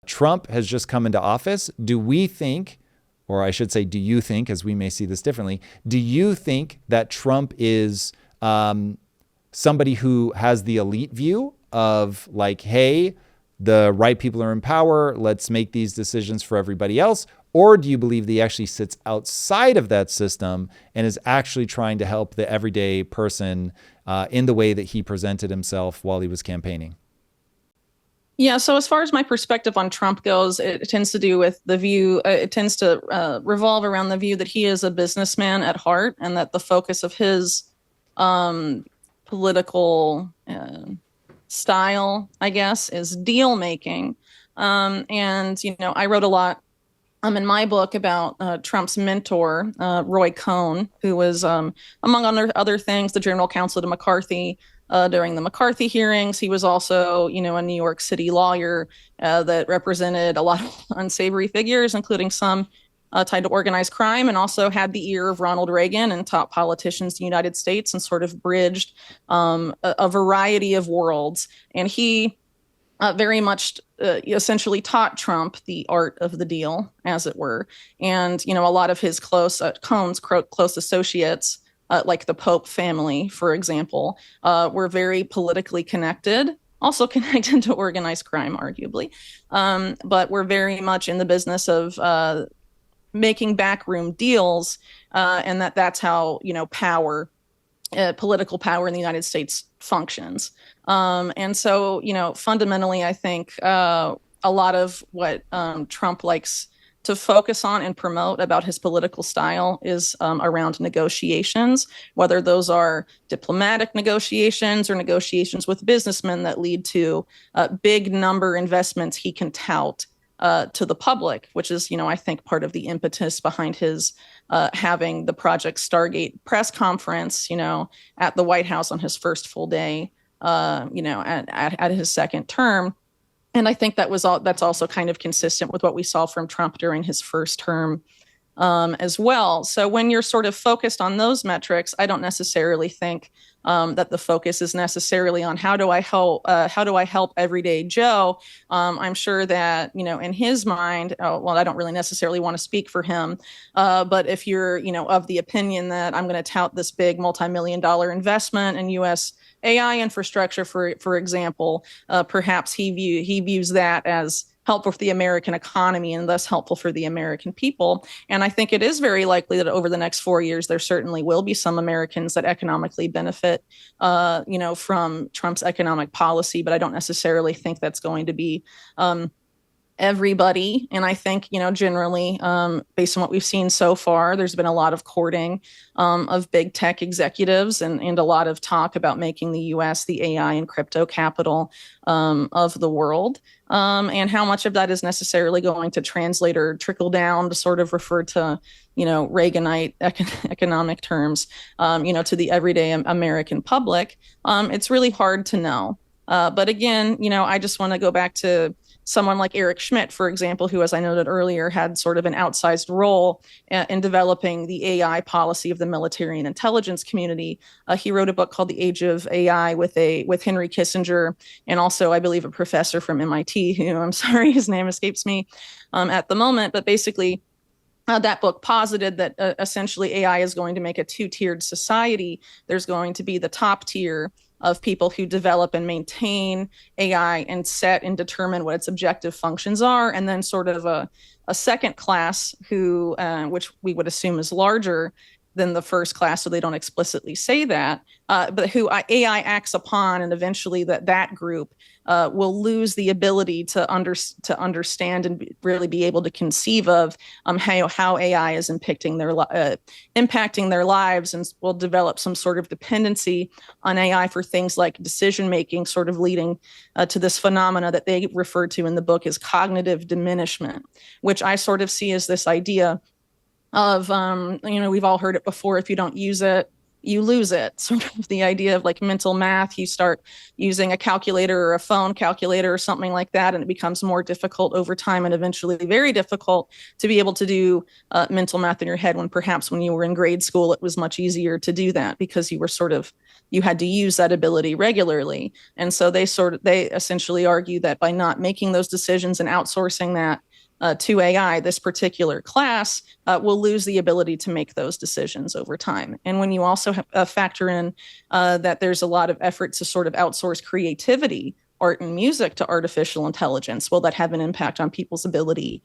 Trump has just come into office. Do we think, or I should say, do you think, as we may see this differently, do you think that Trump is somebody who has the elite view of like, hey, the right people are in power, let's make these decisions for everybody else? Or do you believe that he actually sits outside of that system and is actually trying to help the everyday person in the way that he presented himself while he was campaigning? Yeah, so as far as my perspective on Trump goes, it tends to do with the view, it tends to revolve around the view that he is a businessman at heart and that the focus of his political style, I guess, is deal making. And, I wrote a lot in my book about Trump's mentor, Roy Cohn, who was, among other things, the general counsel to McCarthy during the McCarthy hearings. He was also, a New York City lawyer that represented a lot of unsavory figures, including some tied to organized crime, and also had the ear of Ronald Reagan and top politicians in the United States and sort of bridged a variety of worlds. And he very much essentially taught Trump the art of the deal, as it were. And, a lot of his Cohn's close associates, like the Pope family, for example, were very politically connected, also connected to organized crime, arguably, but were very much in the business of making backroom deals, and that's how, power, political power in the United States functions. And so, fundamentally, I think a lot of what Trump likes to focus on and promote about his political style is around negotiations, whether those are diplomatic negotiations or negotiations with businessmen that lead to big number investments he can tout to the public, which is, I think part of the impetus behind his having the Project Stargate press conference, at the White House on his first full day, at his second term. And I think that's also kind of consistent with what we saw from Trump during his first term as well. So when you're sort of focused on those metrics, I don't necessarily think that the focus is necessarily on how do I help everyday Joe. I'm sure that, in his mind, I don't really necessarily want to speak for him, but if you're, of the opinion that I'm going to tout this big multi-million-dollar investment in U.S. AI infrastructure, for example, perhaps he views that as helpful for the American economy and thus helpful for the American people. And I think it is very likely that over the next 4 years, there certainly will be some Americans that economically benefit, from Trump's economic policy. But I don't necessarily think that's going to be everybody. And I think, generally, based on what we've seen so far, there's been a lot of courting of big tech executives and a lot of talk about making the U.S. the AI and crypto capital of the world. And how much of that is necessarily going to translate or trickle down to sort of refer to, Reaganite economic terms, to the everyday American public. It's really hard to know. But again, I just want to go back to someone like Eric Schmidt, for example, who, as I noted earlier, had sort of an outsized role in developing the AI policy of the military and intelligence community. He wrote a book called The Age of AI with Henry Kissinger, and also, I believe, a professor from MIT, who I'm sorry, his name escapes me at the moment, but basically, that book posited that essentially AI is going to make a two-tiered society. There's going to be the top tier of people who develop and maintain AI and set and determine what its objective functions are, and then sort of a second class who, which we would assume is larger than the first class, so they don't explicitly say that, but who AI acts upon, and eventually that group will lose the ability to understand and really be able to conceive of how AI is impacting their lives, and will develop some sort of dependency on AI for things like decision making, sort of leading to this phenomena that they refer to in the book as cognitive diminishment, which I sort of see as this idea of, we've all heard it before, if you don't use it, you lose it. Sort of the idea of like mental math, you start using a calculator or a phone calculator or something like that, and it becomes more difficult over time and eventually very difficult to be able to do mental math in your head, when perhaps when you were in grade school, it was much easier to do that because you had to use that ability regularly. And so they essentially argue that by not making those decisions and outsourcing that to AI, this particular class will lose the ability to make those decisions over time. And when you also factor in that there's a lot of effort to sort of outsource creativity, art and music, to artificial intelligence, will that have an impact on people's ability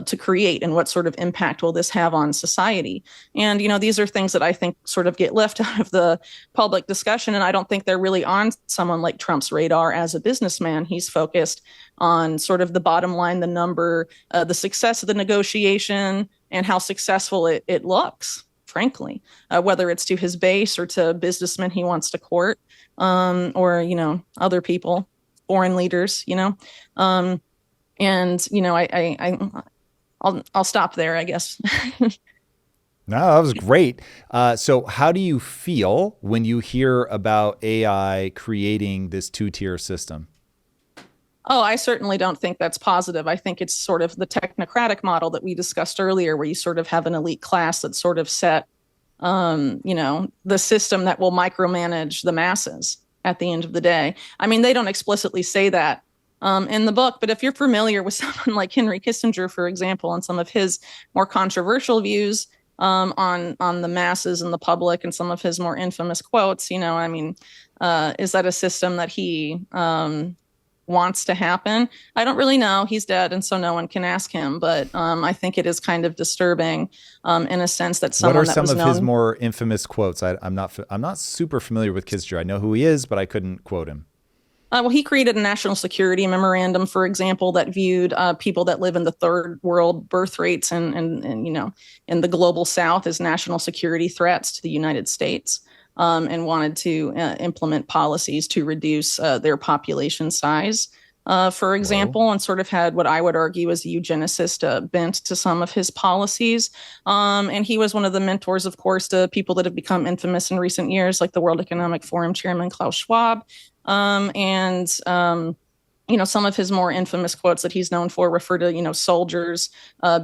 to create, and what sort of impact will this have on society? And these are things that I think sort of get left out of the public discussion, and I don't think they're really on someone like Trump's radar. As a businessman, he's focused on sort of the bottom line, the number, the success of the negotiation, and how successful it looks, frankly, whether it's to his base or to businessmen he wants to court, or other people, foreign leaders, and I'll stop there, I guess. No, that was great. So how do you feel when you hear about AI creating this two-tier system? Oh, I certainly don't think that's positive. I think it's sort of the technocratic model that we discussed earlier, where you sort of have an elite class that sort of set, the system that will micromanage the masses at the end of the day. I mean, they don't explicitly say that in the book, but if you're familiar with someone like Henry Kissinger, for example, and some of his more controversial views on the masses and the public, and some of his more infamous quotes, is that a system that he wants to happen? I don't really know. He's dead, and so no one can ask him. But I think it is kind of disturbing, in a sense, that someone What are that some was of known... his more infamous quotes? I'm not super familiar with Kissinger. I know who he is, but I couldn't quote him. Well, he created a national security memorandum, for example, that viewed people that live in the third world birth rates and in the global South as national security threats to the United States, and wanted to implement policies to reduce their population size, for example. Whoa. And sort of had what I would argue is a eugenicist bent to some of his policies. And he was one of the mentors, of course, to people that have become infamous in recent years, like the World Economic Forum chairman Klaus Schwab. Some of his more infamous quotes that he's known for refer to, soldiers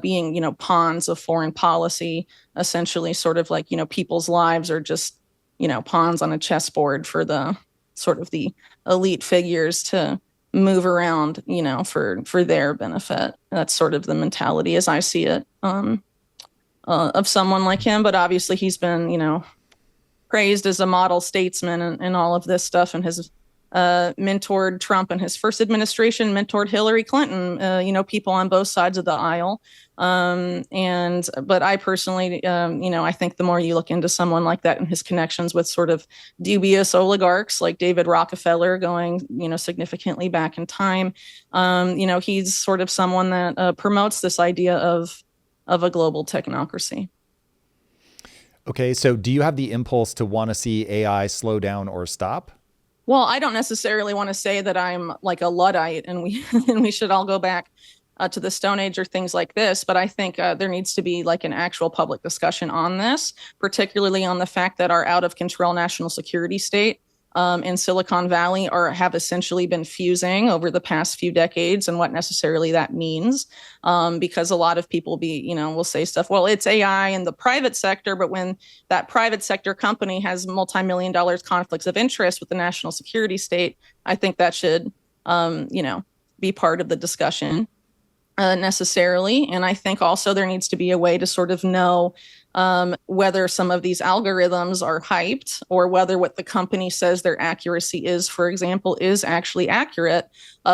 being, pawns of foreign policy, essentially sort of like, people's lives are just, pawns on a chessboard for the sort of the elite figures to move around, for their benefit. That's sort of the mentality as I see it, of someone like him. But obviously he's been, praised as a model statesman and all of this stuff, and has mentored Trump in his first administration, mentored Hillary Clinton, people on both sides of the aisle. But I personally, I think the more you look into someone like that and his connections with sort of dubious oligarchs like David Rockefeller, going, significantly back in time, he's sort of someone that promotes this idea of a global technocracy. Okay, so do you have the impulse to want to see AI slow down or stop? Well, I don't necessarily want to say that I'm like a Luddite and we should all go back to the Stone Age or things like this, but I think there needs to be like an actual public discussion on this, particularly on the fact that our out of control national security state in Silicon Valley have essentially been fusing over the past few decades, and what necessarily that means. Because a lot of people will say stuff, well, it's AI in the private sector, but when that private sector company has multi-million dollars conflicts of interest with the national security state, I think that should, be part of the discussion. Necessarily. And I think also there needs to be a way to sort of know whether some of these algorithms are hyped, or whether what the company says their accuracy is, for example, is actually accurate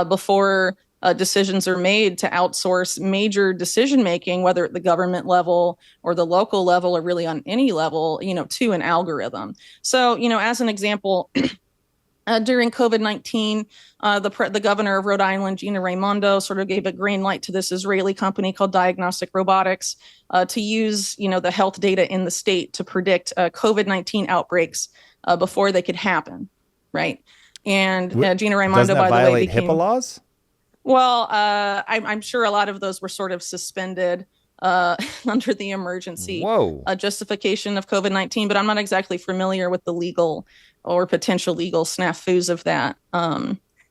before decisions are made to outsource major decision making, whether at the government level or the local level, or really on any level, to an algorithm. So, as an example, during COVID-19, the governor of Rhode Island, Gina Raimondo, sort of gave a green light to this Israeli company called Diagnostic Robotics to use, the health data in the state to predict COVID-19 outbreaks before they could happen, right? And Gina Raimondo, by the way, violate HIPAA laws? Well, I'm sure a lot of those were sort of suspended under the emergency Whoa. justification of COVID-19, but I'm not exactly familiar with the legal or potential legal snafus of that.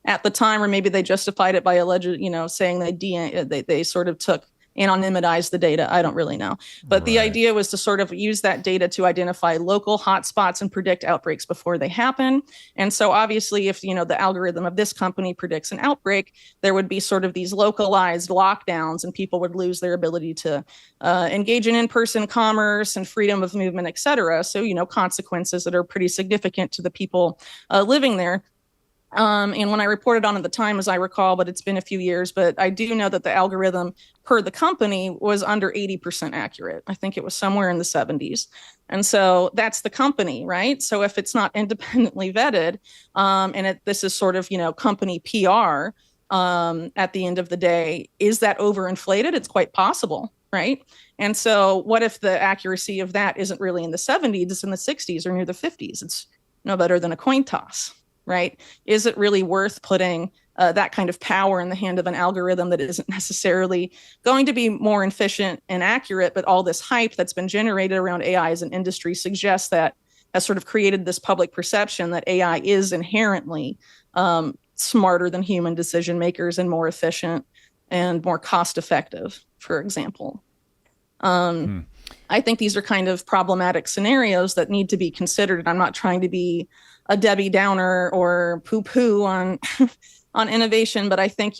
At the time, or maybe they justified it by alleged, saying they sort of took anonymized the data. I don't really know. But the idea was to sort of use that data to identify local hotspots and predict outbreaks before they happen. And so obviously, if the algorithm of this company predicts an outbreak, there would be sort of these localized lockdowns, and people would lose their ability to engage in in-person commerce and freedom of movement, et cetera. So, consequences that are pretty significant to the people living there. And when I reported on at the time, as I recall, but it's been a few years, but I do know that the algorithm per the company was under 80% accurate. I think it was somewhere in the 70s. And so that's the company, right? So if it's not independently vetted, this is sort of, company PR, at the end of the day, is that overinflated? It's quite possible, right? And so what if the accuracy of that isn't really in the 70s, it's in the 60s or near the 50s? It's no better than a coin toss. Right? Is it really worth putting that kind of power in the hand of an algorithm that isn't necessarily going to be more efficient and accurate, but all this hype that's been generated around AI as an industry suggests that has sort of created this public perception that AI is inherently smarter than human decision makers and more efficient and more cost effective, for example. I think these are kind of problematic scenarios that need to be considered. And I'm not trying to be a Debbie Downer or poo-poo on on innovation, but I think,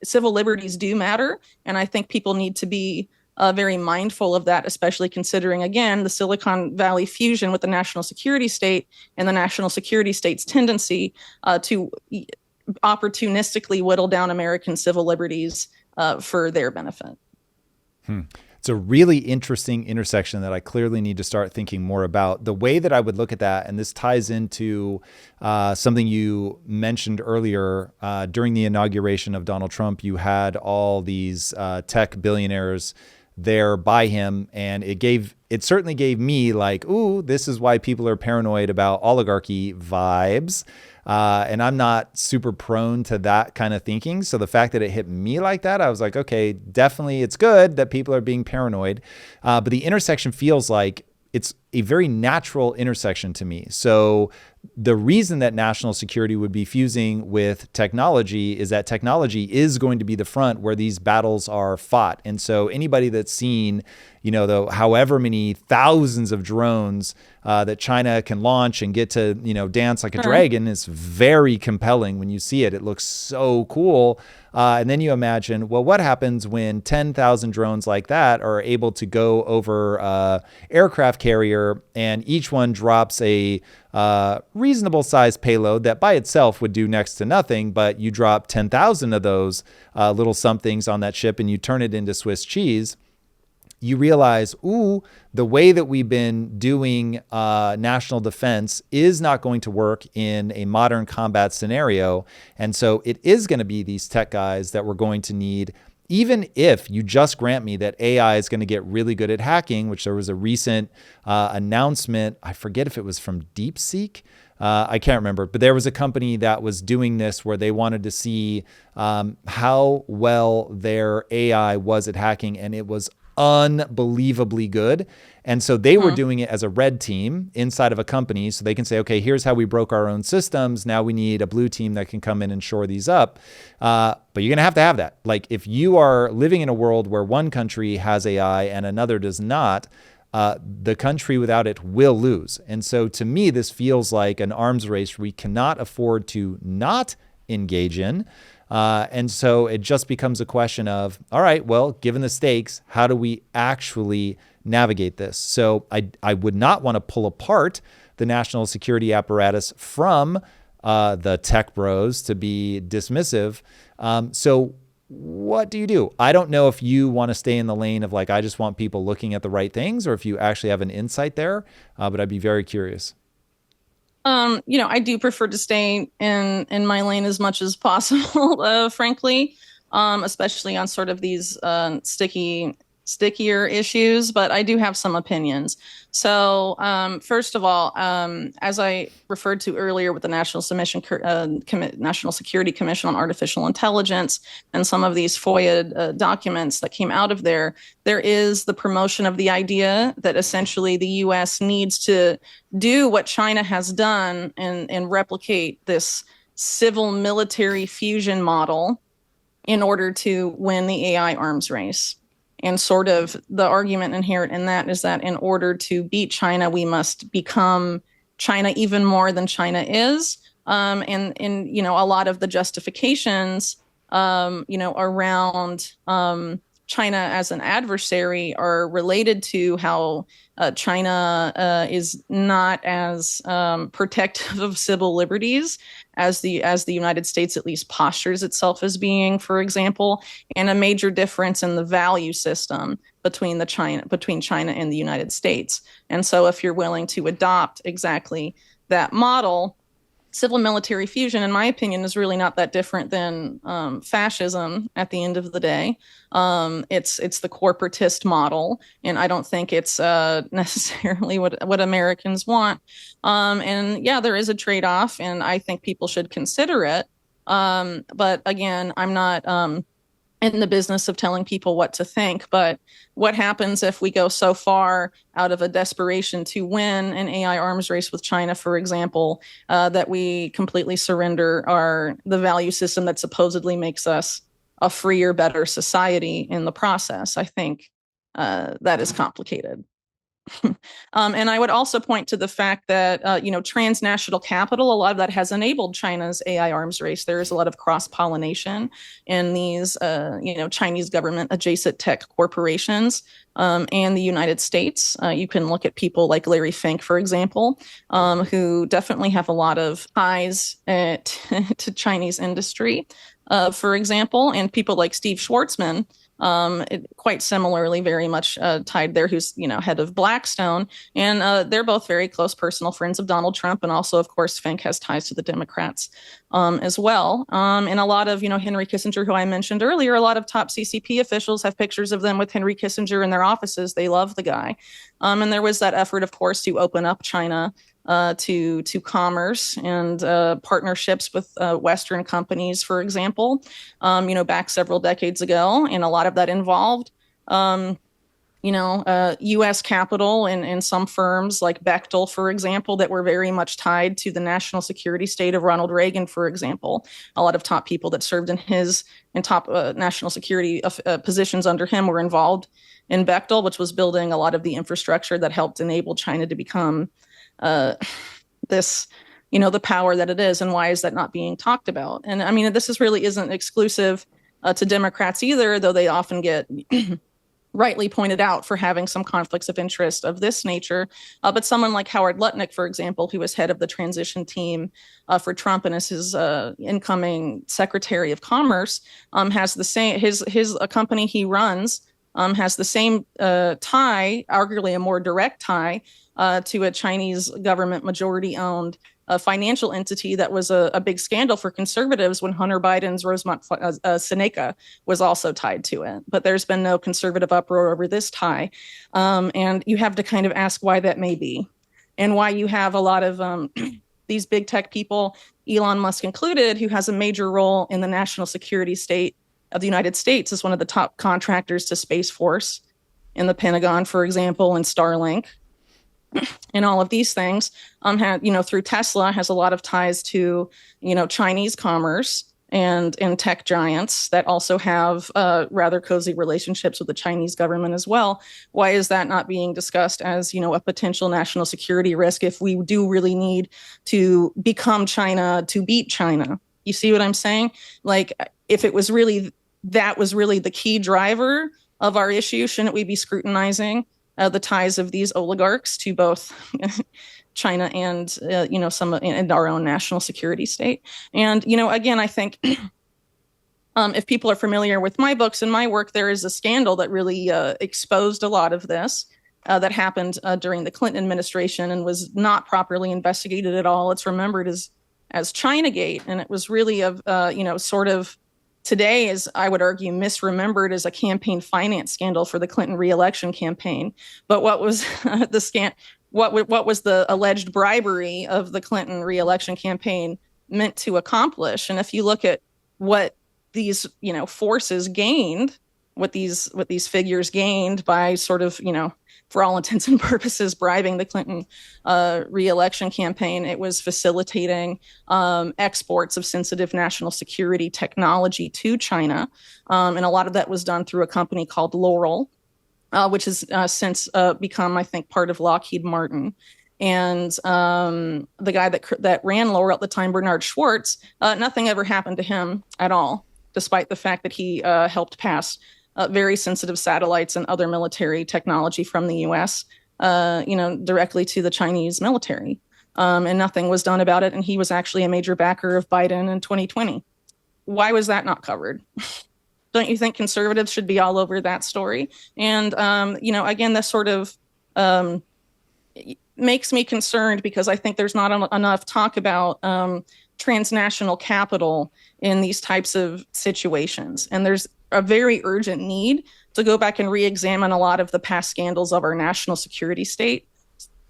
civil liberties do matter. And I think people need to be very mindful of that, especially considering, again, the Silicon Valley fusion with the national security state and the national security state's tendency to opportunistically whittle down American civil liberties for their benefit. It's a really interesting intersection that I clearly need to start thinking more about. The way that I would look at that, and this ties into something you mentioned earlier, during the inauguration of Donald Trump, you had all these tech billionaires there by him, and it certainly gave me like, ooh, this is why people are paranoid about oligarchy vibes. And I'm not super prone to that kind of thinking. So the fact that it hit me like that, I was like, okay, definitely it's good that people are being paranoid. But the intersection feels like it's a very natural intersection to me. So the reason that national security would be fusing with technology is that technology is going to be the front where these battles are fought. And so anybody that's seen, however many thousands of drones that China can launch and get to, dance like a dragon is very compelling when you see it. It looks so cool. And then you imagine, well, what happens when 10,000 drones like that are able to go over aircraft carrier, and each one drops a reasonable sized payload that by itself would do next to nothing, but you drop 10,000 of those little somethings on that ship and you turn it into Swiss cheese. You realize, ooh, the way that we've been doing national defense is not going to work in a modern combat scenario. And so it is going to be these tech guys that we're going to need, even if you just grant me that AI is going to get really good at hacking, which there was a recent announcement. I forget if it was from DeepSeek. I can't remember, but there was a company that was doing this where they wanted to see how well their AI was at hacking, and it was unbelievably good. And so they were doing it as a red team inside of a company. So they can say, okay, here's how we broke our own systems. Now we need a blue team that can come in and shore these up. But you're going to have that. Like if you are living in a world where one country has AI and another does not, the country without it will lose. And so to me, this feels like an arms race we cannot afford to not engage in. And so it just becomes a question of, all right, well, given the stakes, how do we actually navigate this? So I would not want to pull apart the national security apparatus from the tech bros to be dismissive. So what do you do? I don't know if you want to stay in the lane of like, I just want people looking at the right things, or if you actually have an insight there, but I'd be very curious. I do prefer to stay in my lane as much as possible, frankly, especially on sort of these sticky stickier issues, but I do have some opinions. So, first of all, as I referred to earlier with the National Security Commission on Artificial Intelligence and some of these FOIA documents that came out of there, there is the promotion of the idea that essentially the U.S. needs to do what China has done and replicate this civil military fusion model in order to win the AI arms race. And sort of the argument inherent in that is that in order to beat China, we must become China even more than China is. And you know, a lot of the justifications, you know, around China as an adversary are related to how China is not as protective of civil liberties as the United States at least postures itself as being, for example, and a major difference in the value system between China and the United States. And so if you're willing to adopt exactly that model, civil military fusion, in my opinion, is really not that different than fascism at the end of the day. It's the corporatist model, and I don't think it's necessarily what Americans want. And yeah, there is a trade-off, and I think people should consider it. But again, I'm not in the business of telling people what to think, but what happens if we go so far out of a desperation to win an AI arms race with China, for example, that we completely surrender the value system that supposedly makes us a freer, better society in the process? I think that is complicated. And I would also point to the fact that, you know, transnational capital, a lot of that has enabled China's AI arms race. There is a lot of cross-pollination in these, you know, Chinese government adjacent tech corporations and the United States. You can look at people like Larry Fink, for example, who definitely have a lot of ties to Chinese industry, for example, and people like Steve Schwartzman, quite similarly, very much tied there, who's, you know, head of Blackstone. And they're both very close personal friends of Donald Trump. And also, of course, Fink has ties to the Democrats as well. And a lot of, you know, Henry Kissinger, who I mentioned earlier, a lot of top CCP officials have pictures of them with Henry Kissinger in their offices. They love the guy. And there was that effort, of course, to open up China to commerce and partnerships with Western companies, for example, you know, back several decades ago. And a lot of that involved, you know, U.S. capital and some firms like Bechtel, for example, that were very much tied to the national security state of Ronald Reagan, for example. A lot of top people that served in top national security positions under him were involved in Bechtel, which was building a lot of the infrastructure that helped enable China to become this, you know, the power that it is. And why is that not being talked about? And I mean, this really isn't exclusive to Democrats either, though they often get rightly pointed out for having some conflicts of interest of this nature. But someone like Howard Lutnick, for example, who was head of the transition team for Trump and is his incoming Secretary of Commerce, has the same, his company he runs has the same tie, arguably a more direct tie, to a Chinese government majority-owned financial entity that was a big scandal for conservatives when Hunter Biden's Rosemont Seneca was also tied to it. But there's been no conservative uproar over this tie. And you have to kind of ask why that may be and why you have a lot of these big tech people, Elon Musk included, who has a major role in the national security state of the United States as one of the top contractors to Space Force in the Pentagon, for example, and Starlink. And all of these things, had, you know, through Tesla, has a lot of ties to, you know, Chinese commerce and tech giants that also have rather cozy relationships with the Chinese government as well. Why is that not being discussed as, you know, a potential national security risk if we do really need to become China to beat China? You see what I'm saying? Like, if it was really, that was really the key driver of our issue, shouldn't we be scrutinizing the ties of these oligarchs to both China and, you know, some in our own national security state? And, you know, again, I think if people are familiar with my books and my work, there is a scandal that really exposed a lot of this that happened during the Clinton administration and was not properly investigated at all. It's remembered as Chinagate, and it was really you know, sort of today is, I would argue, misremembered as a campaign finance scandal for the Clinton reelection campaign. But what was what was the alleged bribery of the Clinton reelection campaign meant to accomplish? And if you look at what these, forces gained, what these figures gained by sort of, for all intents and purposes, bribing the Clinton reelection campaign, it was facilitating exports of sensitive national security technology to China. And a lot of that was done through a company called Laurel, which has since become, I think, part of Lockheed Martin. And the guy that ran Laurel at the time, Bernard Schwartz, nothing ever happened to him at all, despite the fact that he helped pass very sensitive satellites and other military technology from the U.S., directly to the Chinese military. And nothing was done about it. And he was actually a major backer of Biden in 2020. Why was that not covered? Don't you think conservatives should be all over that story? And, again, this sort of makes me concerned because I think there's not enough talk about transnational capital in these types of situations. And there's a very urgent need to go back and re-examine a lot of the past scandals of our national security state.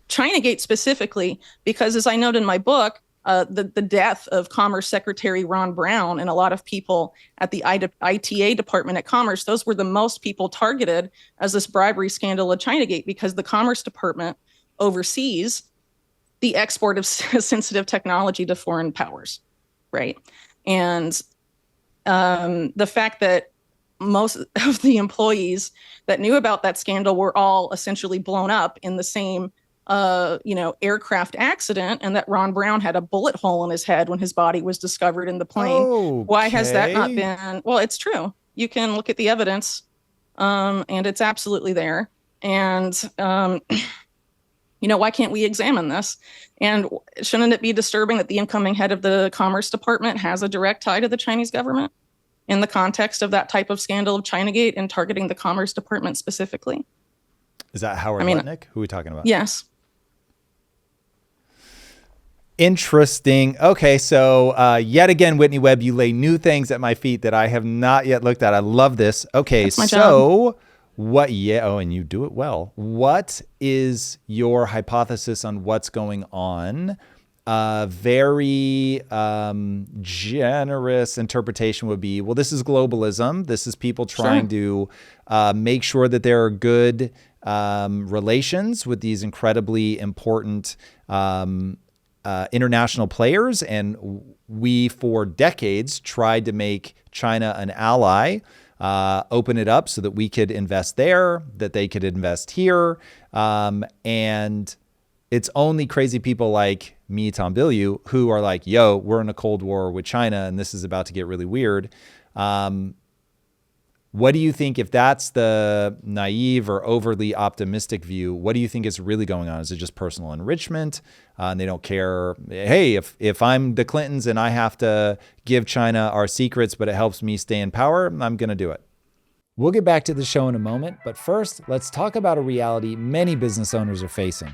Chinagate specifically, because as I note in my book, the death of Commerce Secretary Ron Brown and a lot of people at the ITA department at Commerce, those were the most people targeted as this bribery scandal at Chinagate, because the Commerce Department oversees the export of sensitive technology to foreign powers, right? And the fact that most of the employees that knew about that scandal were all essentially blown up in the same aircraft accident, and that Ron Brown had a bullet hole in his head when his body was discovered in the plane. Okay. Why has that not been? Well, it's true. You can look at the evidence, and it's absolutely there. And, why can't we examine this? And shouldn't it be disturbing that the incoming head of the Commerce Department has a direct tie to the Chinese government in the context of that type of scandal of Chinagate and targeting the Commerce Department specifically? Is that Howard Lutnick? Who are we talking about? Yes. Interesting. Okay, so yet again, Whitney Webb, you lay new things at my feet that I have not yet looked at. I love this. Okay, that's my job. What? Yeah. Oh, and you do it well. What is your hypothesis on what's going on? Very generous interpretation would be, well, this is globalism. This is people trying to make sure that there are good relations with these incredibly important international players. And we, for decades, tried to make China an ally, open it up so that we could invest there, that they could invest here. And it's only crazy people like me, Tom Bilyeu, who are like, yo, we're in a Cold War with China and this is about to get really weird. What do you think, if that's the naive or overly optimistic view, what do you think is really going on? Is it just personal enrichment? And they don't care, hey, if I'm the Clintons and I have to give China our secrets, but it helps me stay in power, I'm going to do it. We'll get back to the show in a moment, but first, let's talk about a reality many business owners are facing.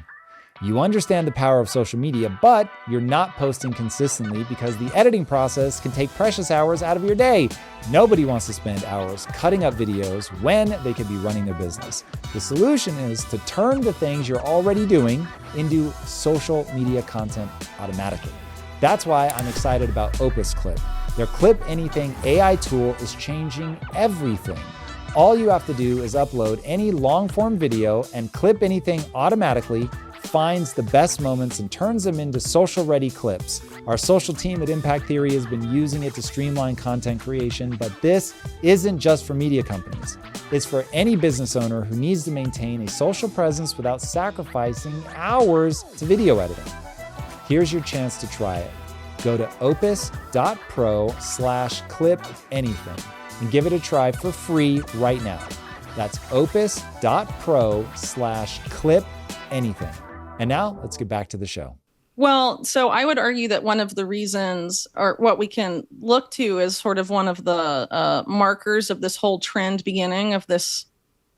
You understand the power of social media, but you're not posting consistently because the editing process can take precious hours out of your day. Nobody wants to spend hours cutting up videos when they could be running their business. The solution is to turn the things you're already doing into social media content automatically. That's why I'm excited about Opus Clip. Their Clip Anything AI tool is changing everything. All you have to do is upload any long-form video, and Clip Anything automatically finds the best moments and turns them into social-ready clips. Our social team at Impact Theory has been using it to streamline content creation, but this isn't just for media companies. It's for any business owner who needs to maintain a social presence without sacrificing hours to video editing. Here's your chance to try it. Go to opus.pro/clipanything and give it a try for free right now. That's opus.pro/clipanything. And now let's get back to the show. Well, so I would argue that one of the reasons, or what we can look to as sort of one of the markers of this whole trend beginning of this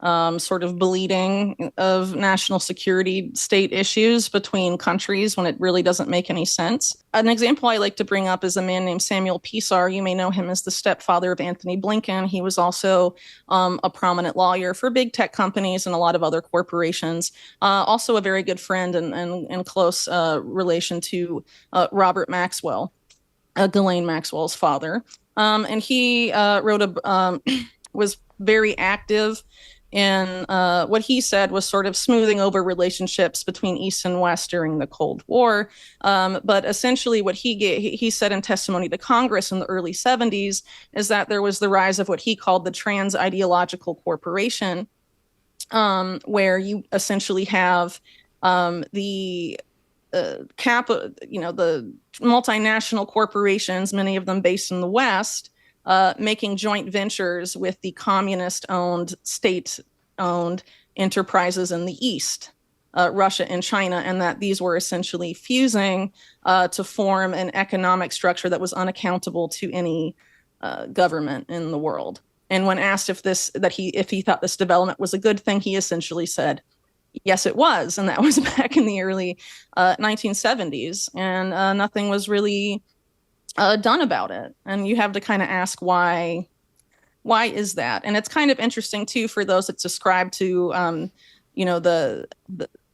sort of bleeding of national security state issues between countries when it really doesn't make any sense. An example I like to bring up is a man named Samuel Pisar. You may know him as the stepfather of Anthony Blinken. He was also a prominent lawyer for big tech companies and a lot of other corporations. Also a very good friend and close relation to Robert Maxwell, Ghislaine Maxwell's father. And he wrote was very active in what he said was sort of smoothing over relationships between East and West during the Cold War. But essentially what he said in testimony to Congress in the early 70s is that there was the rise of what he called the trans-ideological corporation, where you essentially have the the multinational corporations, many of them based in the West, making joint ventures with the communist-owned, state-owned enterprises in the East, Russia and China, and that these were essentially fusing to form an economic structure that was unaccountable to any government in the world. And when asked if he thought this development was a good thing, he essentially said, yes, it was. And that was back in the early 1970s. And nothing was really done about it. And you have to kind of ask why is that? And it's kind of interesting too for those that subscribe to the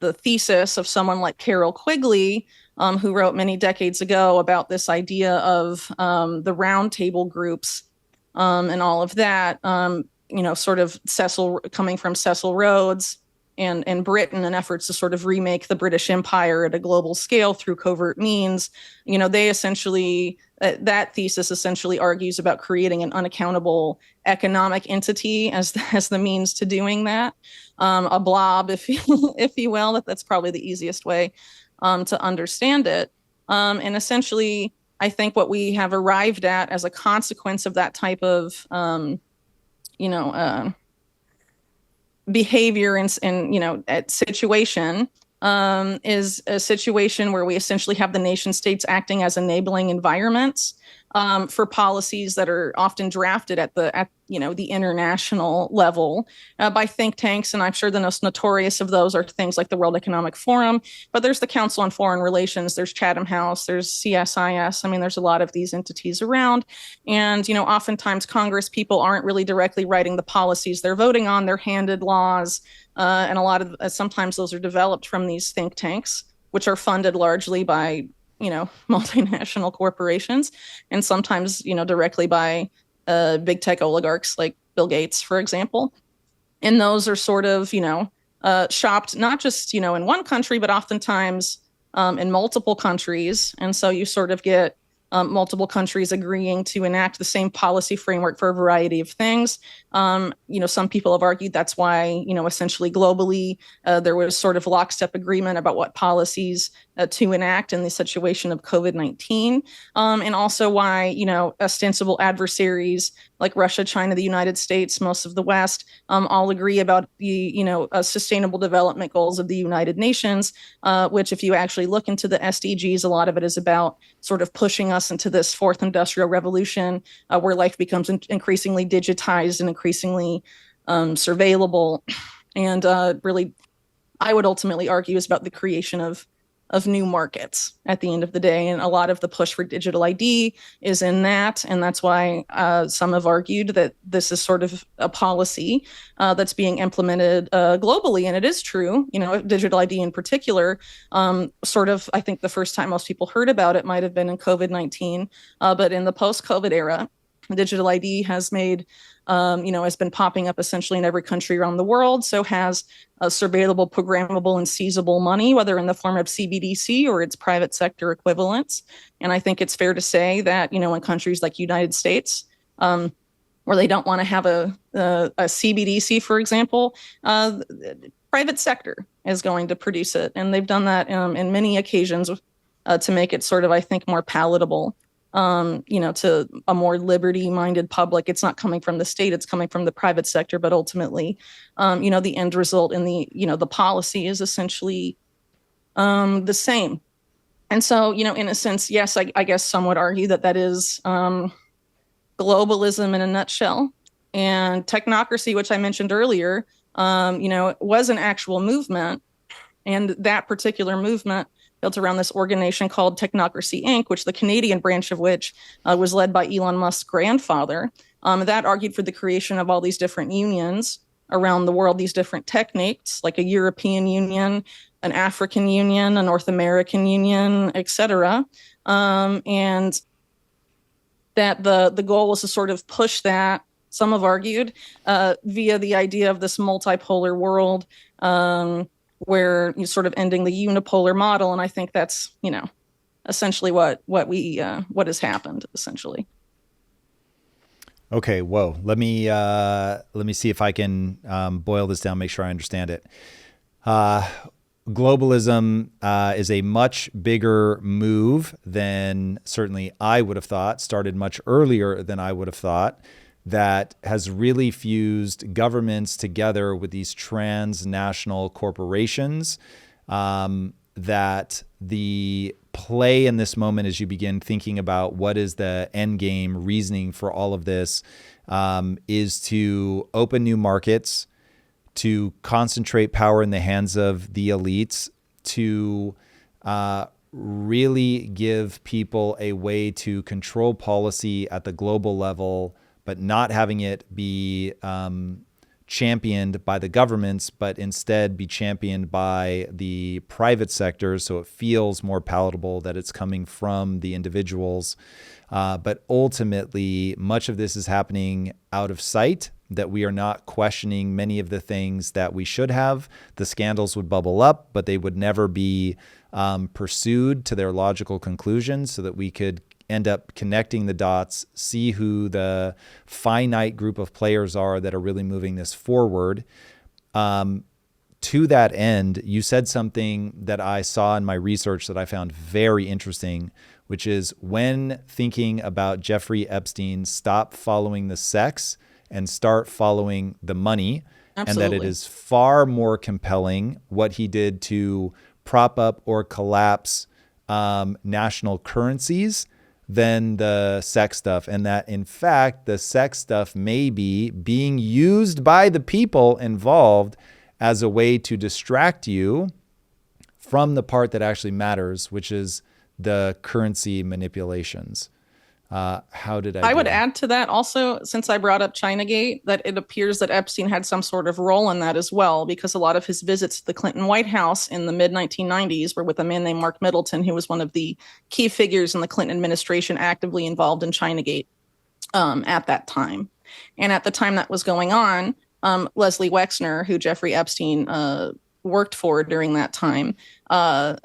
thesis of someone like Carol Quigley, who wrote many decades ago about this idea of the roundtable groups and all of that. Sort of coming from Cecil Rhodes and Britain, and efforts to sort of remake the British Empire at a global scale through covert means. They essentially, that thesis essentially argues about creating an unaccountable economic entity as the means to doing that. A blob, if you will, that's probably the easiest way to understand it. And essentially, I think what we have arrived at as a consequence of that type of, behavior and at situation is a situation where we essentially have the nation states acting as enabling environments for policies that are often drafted at the international level by think tanks. And I'm sure the most notorious of those are things like the World Economic Forum, but there's the Council on Foreign Relations, there's Chatham House, there's CSIS. I mean, there's a lot of these entities around. And, oftentimes Congress people aren't really directly writing the policies they're voting on. They're handed laws. And a lot of sometimes those are developed from these think tanks, which are funded largely by multinational corporations, and sometimes directly by big tech oligarchs like Bill Gates, for example. And those are sort of shopped not just in one country, but oftentimes in multiple countries. And so you sort of get multiple countries agreeing to enact the same policy framework for a variety of things. Some people have argued that's why, essentially globally, there was sort of lockstep agreement about what policies to enact in the situation of COVID-19. And also why, ostensible adversaries like Russia, China, the United States, most of the West, all agree about the, sustainable development goals of the United Nations, which if you actually look into the SDGs, a lot of it is about sort of pushing us into this fourth industrial revolution where life becomes increasingly digitized and increasingly surveillable. And really, I would ultimately argue is about the creation of new markets at the end of the day. And a lot of the push for digital ID is in that. And that's why some have argued that this is sort of a policy that's being implemented globally. And it is true, digital ID in particular, I think the first time most people heard about it might have been in COVID-19. But in the post-COVID era, digital ID has has been popping up essentially in every country around the world. So has surveillable, programmable, and seizable money, whether in the form of CBDC or its private sector equivalents. And I think it's fair to say that, in countries like United States, where they don't want to have a CBDC, for example, private sector is going to produce it. And they've done that in many occasions to make it sort of, I think, more palatable. To a more liberty-minded public. It's not coming from the state, it's coming from the private sector, but ultimately, the end result in the policy is essentially the same. And so, in a sense, yes, I guess some would argue that is globalism in a nutshell. And technocracy, which I mentioned earlier, It was an actual movement. And that particular movement built around this organization called Technocracy Inc., which the Canadian branch of which was led by Elon Musk's grandfather. That argued for the creation of all these different unions around the world, these different techniques, like a European union, an African union, a North American union, etc. And that the goal was to sort of push that, some have argued, via the idea of this multipolar world, where you're sort of ending the unipolar model. And I think that's, essentially what has happened, essentially. Okay, whoa. Let me see if I can boil this down, make sure I understand it. Globalism is a much bigger move than certainly I would have thought, started much earlier than I would have thought, that has really fused governments together with these transnational corporations, that the play in this moment as you begin thinking about what is the end game reasoning for all of this, is to open new markets, to concentrate power in the hands of the elites, to really give people a way to control policy at the global level, but not having it be championed by the governments, but instead be championed by the private sector, so it feels more palatable that it's coming from the individuals. But ultimately, much of this is happening out of sight, that we are not questioning many of the things that we should have. The scandals would bubble up, but they would never be pursued to their logical conclusions, so that we could end up connecting the dots, see who the finite group of players are that are really moving this forward. To that end, you said something that I saw in my research that I found very interesting, which is, when thinking about Jeffrey Epstein, stop following the sex and start following the money. Absolutely. And that it is far more compelling what he did to prop up or collapse national currencies than the sex stuff. And that, in fact, the sex stuff may be being used by the people involved as a way to distract you from the part that actually matters, which is the currency manipulations. How did I would add to that also, since I brought up Chinagate, that it appears that Epstein had some sort of role in that as well, because a lot of his visits to the Clinton White House in the mid-1990s were with a man named Mark Middleton, who was one of the key figures in the Clinton administration actively involved in Chinagate at that time. And at the time that was going on, Leslie Wexner, who Jeffrey Epstein worked for during that time,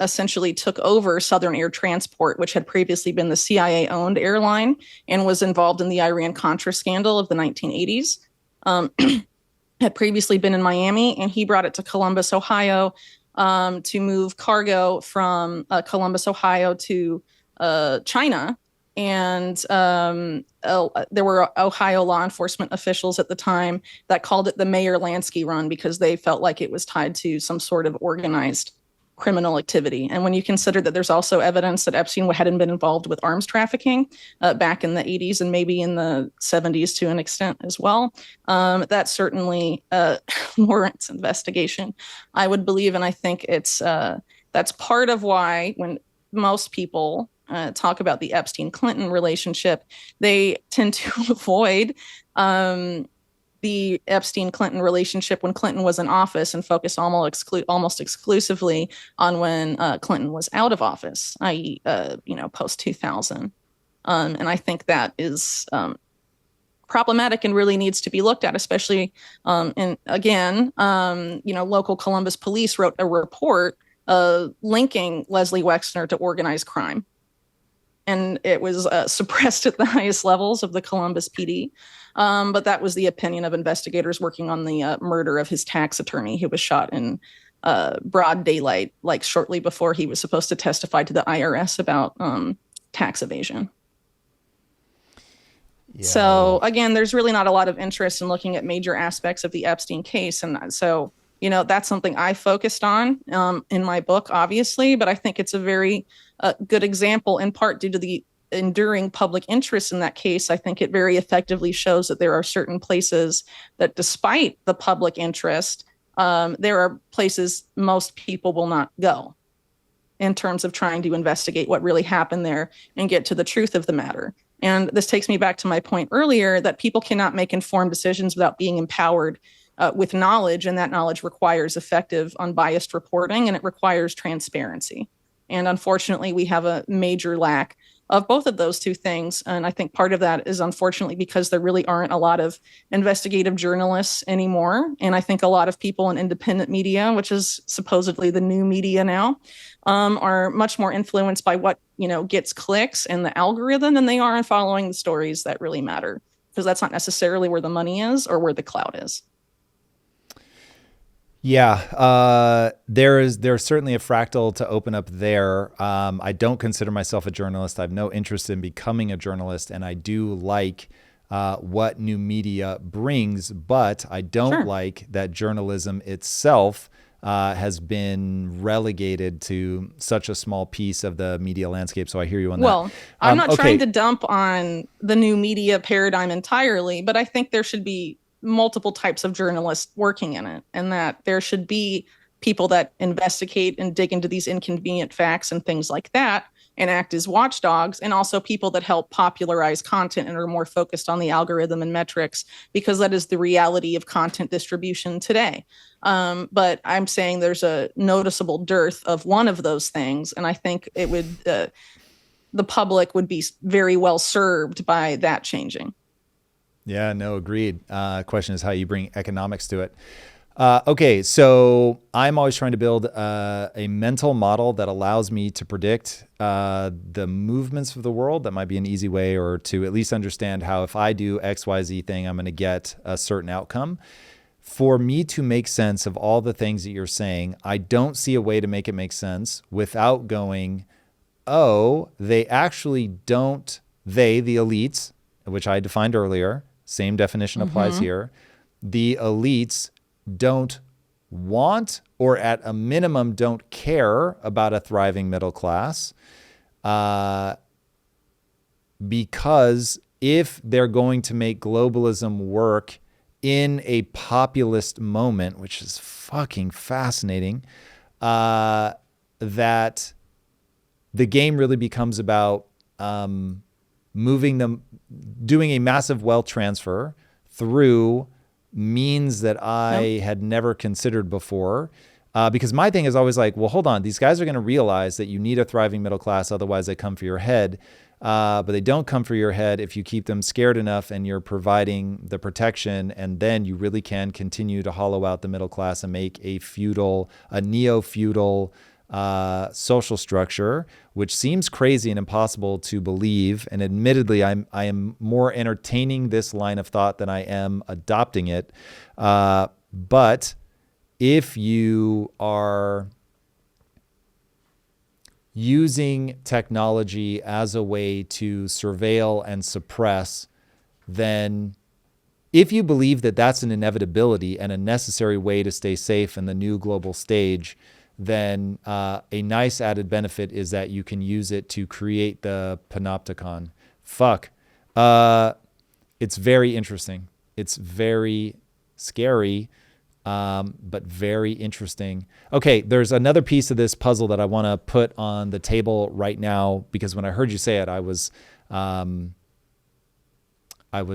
essentially took over Southern Air Transport, which had previously been the CIA-owned airline and was involved in the Iran-Contra scandal of the 1980s. Had previously been in Miami, and he brought it to Columbus, Ohio, to move cargo from Columbus, Ohio to China. And there were Ohio law enforcement officials at the time that called it the Mayor Lansky run, because they felt like it was tied to some sort of organized criminal activity. And when you consider that there's also evidence that Epstein hadn't been involved with arms trafficking back in the 80s and maybe in the 70s to an extent as well, that certainly warrants investigation, I would believe. And I think that's part of why, when most people talk about the Epstein-Clinton relationship, they tend to avoid the Epstein-Clinton relationship when Clinton was in office and focus almost exclusively on when Clinton was out of office, i.e., post 2000. And I think that is problematic and really needs to be looked at, especially and again, local Columbus police wrote a report linking Leslie Wexner to organized crime. And it was suppressed at the highest levels of the Columbus PD. But that was the opinion of investigators working on the murder of his tax attorney, who was shot in broad daylight, like shortly before he was supposed to testify to the IRS about tax evasion. Yeah. So again, there's really not a lot of interest in looking at major aspects of the Epstein case. And so, that's something I focused on in my book, obviously, but I think it's a very good example, in part due to the enduring public interest in that case, I think it very effectively shows that there are certain places that, despite the public interest, there are places most people will not go in terms of trying to investigate what really happened there and get to the truth of the matter. And this takes me back to my point earlier that people cannot make informed decisions without being empowered with knowledge, and that knowledge requires effective, unbiased reporting, and it requires transparency. And unfortunately, we have a major lack of both of those two things. And I think part of that is unfortunately because there really aren't a lot of investigative journalists anymore. And I think a lot of people in independent media, which is supposedly the new media now, are much more influenced by what, gets clicks and the algorithm than they are in following the stories that really matter, because that's not necessarily where the money is or where the clout is. Yeah, there's certainly a fractal to open up there. I don't consider myself a journalist. I have no interest in becoming a journalist, and I do like what new media brings, but I don't like that journalism itself has been relegated to such a small piece of the media landscape. So I hear you on that. Well, I'm not trying to dump on the new media paradigm entirely, but I think there should be multiple types of journalists working in it, and that there should be people that investigate and dig into these inconvenient facts and things like that and act as watchdogs, and also people that help popularize content and are more focused on the algorithm and metrics, because that is the reality of content distribution today. But I'm saying there's a noticeable dearth of one of those things, and I think it would the public would be very well served by that changing. Yeah, no, agreed. Question is how you bring economics to it. Okay, so I'm always trying to build a mental model that allows me to predict the movements of the world. That might be an easy way, or to at least understand how if I do XYZ thing, I'm going to get a certain outcome. For me to make sense of all the things that you're saying, I don't see a way to make it make sense without going, oh, they actually don't, the elites, which I defined earlier, same definition applies here. The elites don't want, or at a minimum don't care about a thriving middle class, because if they're going to make globalism work in a populist moment, which is fucking fascinating, that the game really becomes about moving them, doing a massive wealth transfer through means that I had never considered before. Because my thing is always like, well, hold on, these guys are going to realize that you need a thriving middle class, otherwise they come for your head. But they don't come for your head if you keep them scared enough and you're providing the protection, and then you really can continue to hollow out the middle class and make a neo-feudal social structure, which seems crazy and impossible to believe. And admittedly, I am more entertaining this line of thought than I am adopting it. But if you are using technology as a way to surveil and suppress, then if you believe that that's an inevitability and a necessary way to stay safe in the new global stage, then a nice added benefit is that you can use it to create the panopticon. It's very interesting. It's very scary, but very interesting. Okay, there's another piece of this puzzle that I want to put on the table right now, because when I heard you say it, I was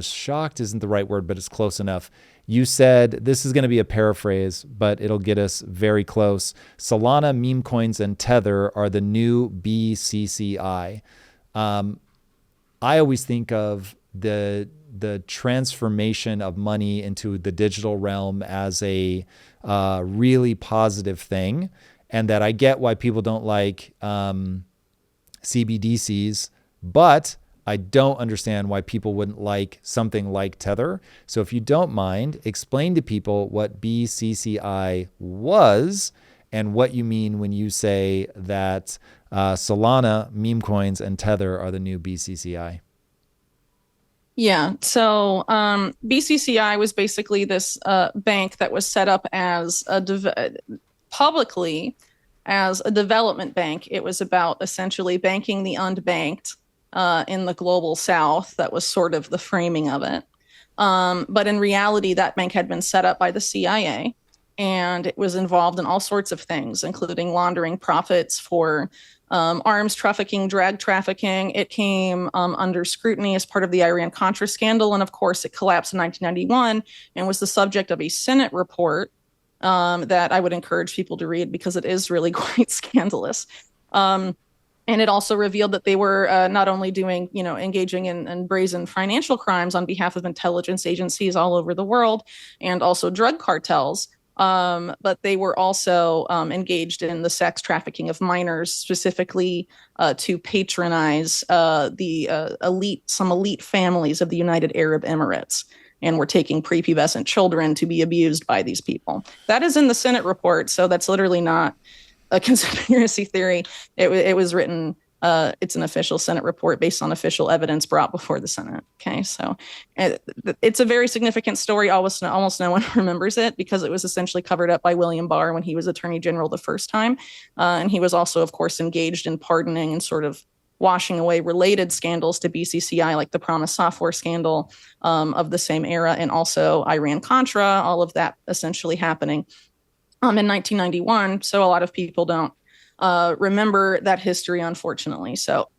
shocked isn't the right word, but it's close enough. You said, this is going to be a paraphrase, but it'll get us very close. Solana, meme coins, and Tether are the new BCCI. I always think of the transformation of money into the digital realm as a really positive thing, and that I get why people don't like CBDCs, but I don't understand why people wouldn't like something like Tether. So if you don't mind, explain to people what BCCI was and what you mean when you say that Solana, meme coins, and Tether are the new BCCI. Yeah. So BCCI was basically this bank that was set up as publicly as a development bank. It was about essentially banking the unbanked in the global South. That was sort of the framing of it. But in reality, that bank had been set up by the CIA, and it was involved in all sorts of things, including laundering profits for arms trafficking, drug trafficking. It came under scrutiny as part of the Iran-Contra scandal. And of course, it collapsed in 1991 and was the subject of a Senate report that I would encourage people to read because it is really quite scandalous. And it also revealed that they were not only doing, engaging in brazen financial crimes on behalf of intelligence agencies all over the world and also drug cartels, but they were also engaged in the sex trafficking of minors, specifically to patronize some elite families of the United Arab Emirates, and were taking prepubescent children to be abused by these people. That is in the Senate report, so that's literally not a conspiracy theory. It was written. It's an official Senate report based on official evidence brought before the Senate. Okay, so it's a very significant story. Almost no one remembers it because it was essentially covered up by William Barr when he was Attorney General the first time, and he was also, of course, engaged in pardoning and sort of washing away related scandals to BCCI, like the Promise Software scandal of the same era, and also Iran-Contra. All of that essentially happening in 1991. So a lot of people don't remember that history, unfortunately. So,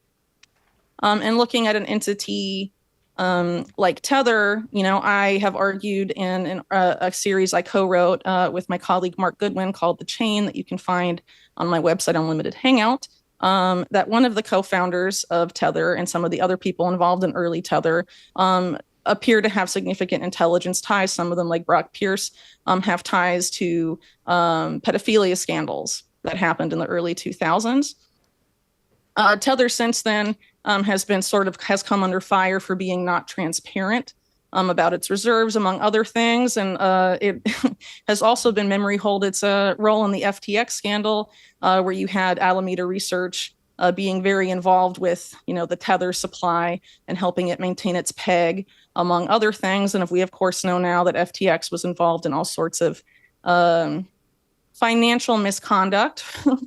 and looking at an entity like Tether, I have argued in a series I co-wrote with my colleague Mark Goodwin called The Chain that you can find on my website, Unlimited Hangout, that one of the co-founders of Tether and some of the other people involved in early Tether appear to have significant intelligence ties. Some of them, like Brock Pierce, have ties to pedophilia scandals that happened in the early 2000s. Tether since then has come under fire for being not transparent about its reserves, among other things. And it has also been memory hold its role in the FTX scandal, where you had Alameda Research being very involved with, the Tether supply and helping it maintain its peg, among other things. And if we, of course, know now that FTX was involved in all sorts of financial misconduct,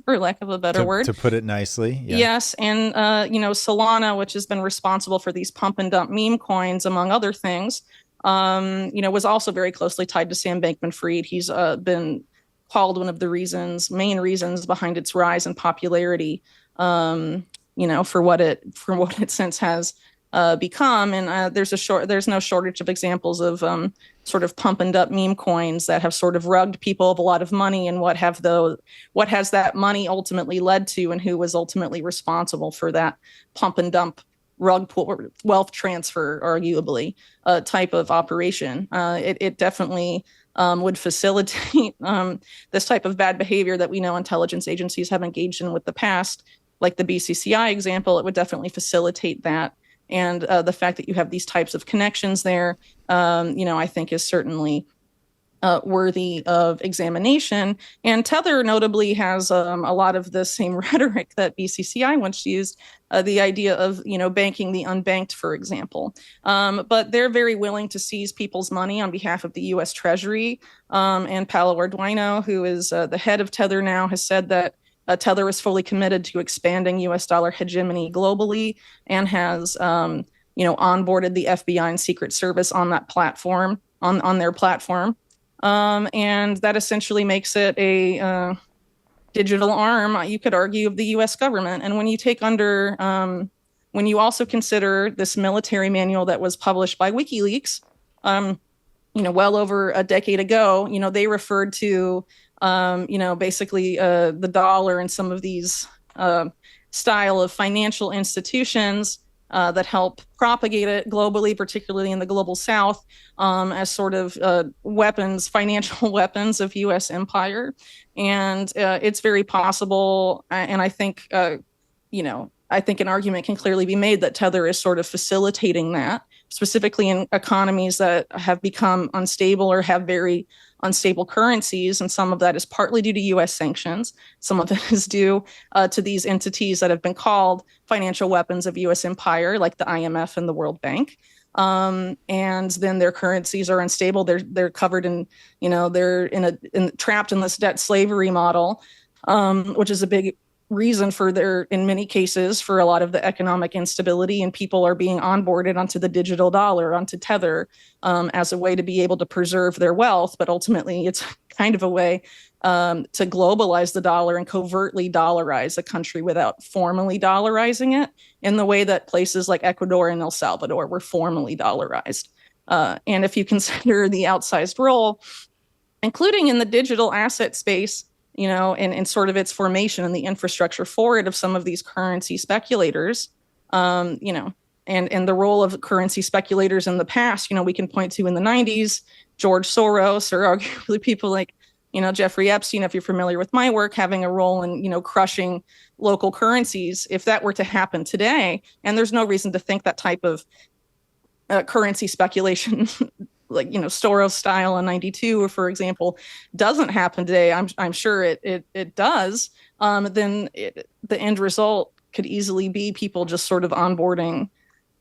for lack of a better word. To put it nicely. Yeah. Yes. And, Solana, which has been responsible for these pump and dump meme coins, among other things, was also very closely tied to Sam Bankman-Fried. He's been called one of the main reasons behind its rise in popularity, for what it since has become. And there's no shortage of examples of sort of pump and dump meme coins that have sort of rugged people of a lot of money, and what has that money ultimately led to, and who was ultimately responsible for that pump and dump rug pull, wealth transfer, arguably, type of operation. It definitely would facilitate this type of bad behavior that we know intelligence agencies have engaged in with the past, like the BCCI example. It would definitely facilitate that. And the fact that you have these types of connections there, I think is certainly worthy of examination. And Tether notably has a lot of the same rhetoric that BCCI once used, the idea of, banking the unbanked, for example. But they're very willing to seize people's money on behalf of the U.S. Treasury. And Paolo Ardoino, who is the head of Tether now, has said that Tether is fully committed to expanding U.S. dollar hegemony globally, and has, onboarded the FBI and Secret Service on that platform, on their platform. And that essentially makes it a digital arm, you could argue, of the U.S. government. And when you also consider this military manual that was published by WikiLeaks, well over a decade ago, they referred to basically the dollar and some of these style of financial institutions that help propagate it globally, particularly in the global South, as sort of financial weapons of U.S. empire. And it's very possible, and I think, I think an argument can clearly be made that Tether is sort of facilitating that, specifically in economies that have become unstable or have very unstable currencies. And some of that is partly due to U.S. sanctions. Some of it is due to these entities that have been called financial weapons of U.S. empire, like the IMF and the World Bank. And then their currencies are unstable. They're covered in, they're trapped in this debt slavery model, which is a big reason for their, in many cases, for a lot of the economic instability, and people are being onboarded onto the digital dollar, onto Tether, as a way to be able to preserve their wealth. But ultimately, it's kind of a way to globalize the dollar and covertly dollarize a country without formally dollarizing it, in the way that places like Ecuador and El Salvador were formally dollarized. And if you consider the outsized role, including in the digital asset space, and sort of its formation and the infrastructure for it, of some of these currency speculators, and the role of currency speculators in the past, we can point to in the 90s, George Soros, or arguably people like, Jeffrey Epstein, if you're familiar with my work, having a role in, crushing local currencies. If that were to happen today, and there's no reason to think that type of currency speculation like Soros style in 92, for example, doesn't happen today, I'm sure it does, then the end result could easily be people just sort of onboarding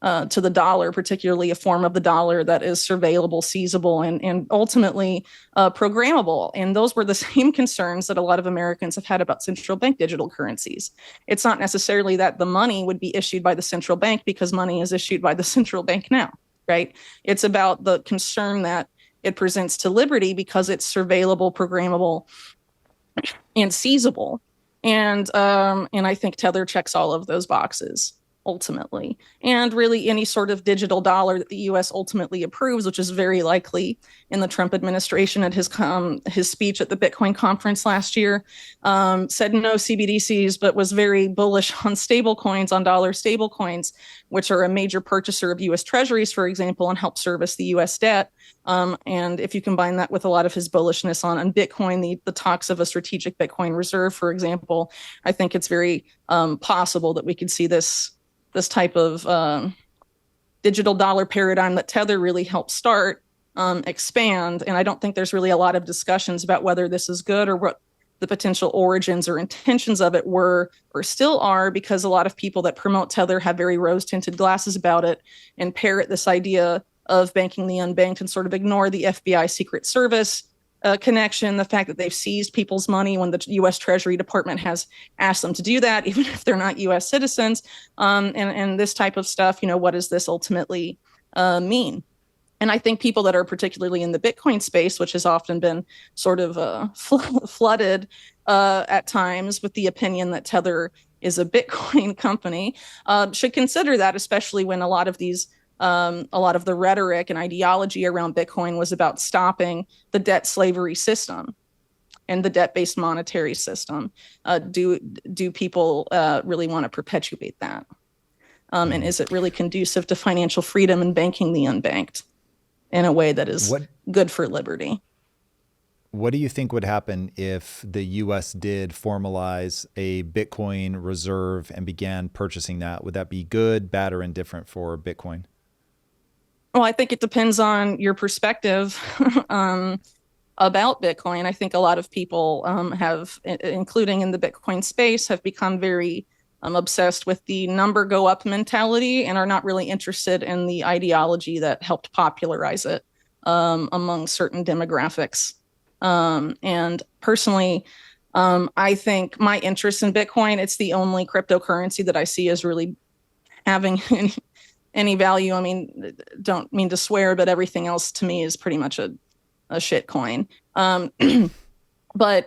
to the dollar, particularly a form of the dollar that is surveillable, seizable, and ultimately programmable. And those were the same concerns that a lot of Americans have had about central bank digital currencies. It's not necessarily that the money would be issued by the central bank, because money is issued by the central bank now. Right? It's about the concern that it presents to liberty, because it's surveillable, programmable, and seizable. And I think Tether checks all of those boxes ultimately. And really, any sort of digital dollar that the U.S. ultimately approves, which is very likely in the Trump administration. At his speech at the Bitcoin conference last year, said no CBDCs, but was very bullish on stablecoins, on dollar stablecoins, which are a major purchaser of U.S. treasuries, for example, and help service the U.S. debt. And if you combine that with a lot of his bullishness on Bitcoin, the talks of a strategic Bitcoin reserve, for example, I think it's very possible that we could see this type of digital dollar paradigm that Tether really helped start expand. And I don't think there's really a lot of discussions about whether this is good, or what the potential origins or intentions of it were or still are, because a lot of people that promote Tether have very rose-tinted glasses about it and parrot this idea of banking the unbanked, and sort of ignore the FBI Secret Service connection, the fact that they've seized people's money when the U.S. Treasury Department has asked them to do that, even if they're not U.S. citizens, and this type of stuff. What does this ultimately mean? And I think people that are particularly in the Bitcoin space, which has often been sort of flooded at times with the opinion that Tether is a Bitcoin company, should consider that, especially when a lot of the rhetoric and ideology around Bitcoin was about stopping the debt slavery system and the debt-based monetary system. Do people really want to perpetuate that? And is it really conducive to financial freedom and banking the unbanked in a way that is good for liberty? What do you think would happen if the U.S. did formalize a Bitcoin reserve and began purchasing that? Would that be good, bad, or indifferent for Bitcoin? Well, I think it depends on your perspective about Bitcoin. I think a lot of people have, including in the Bitcoin space, have become very obsessed with the number go up mentality, and are not really interested in the ideology that helped popularize it among certain demographics. And personally, I think my interest in Bitcoin, it's the only cryptocurrency that I see as really having any value. I mean, don't mean to swear, but everything else to me is pretty much a shit coin. But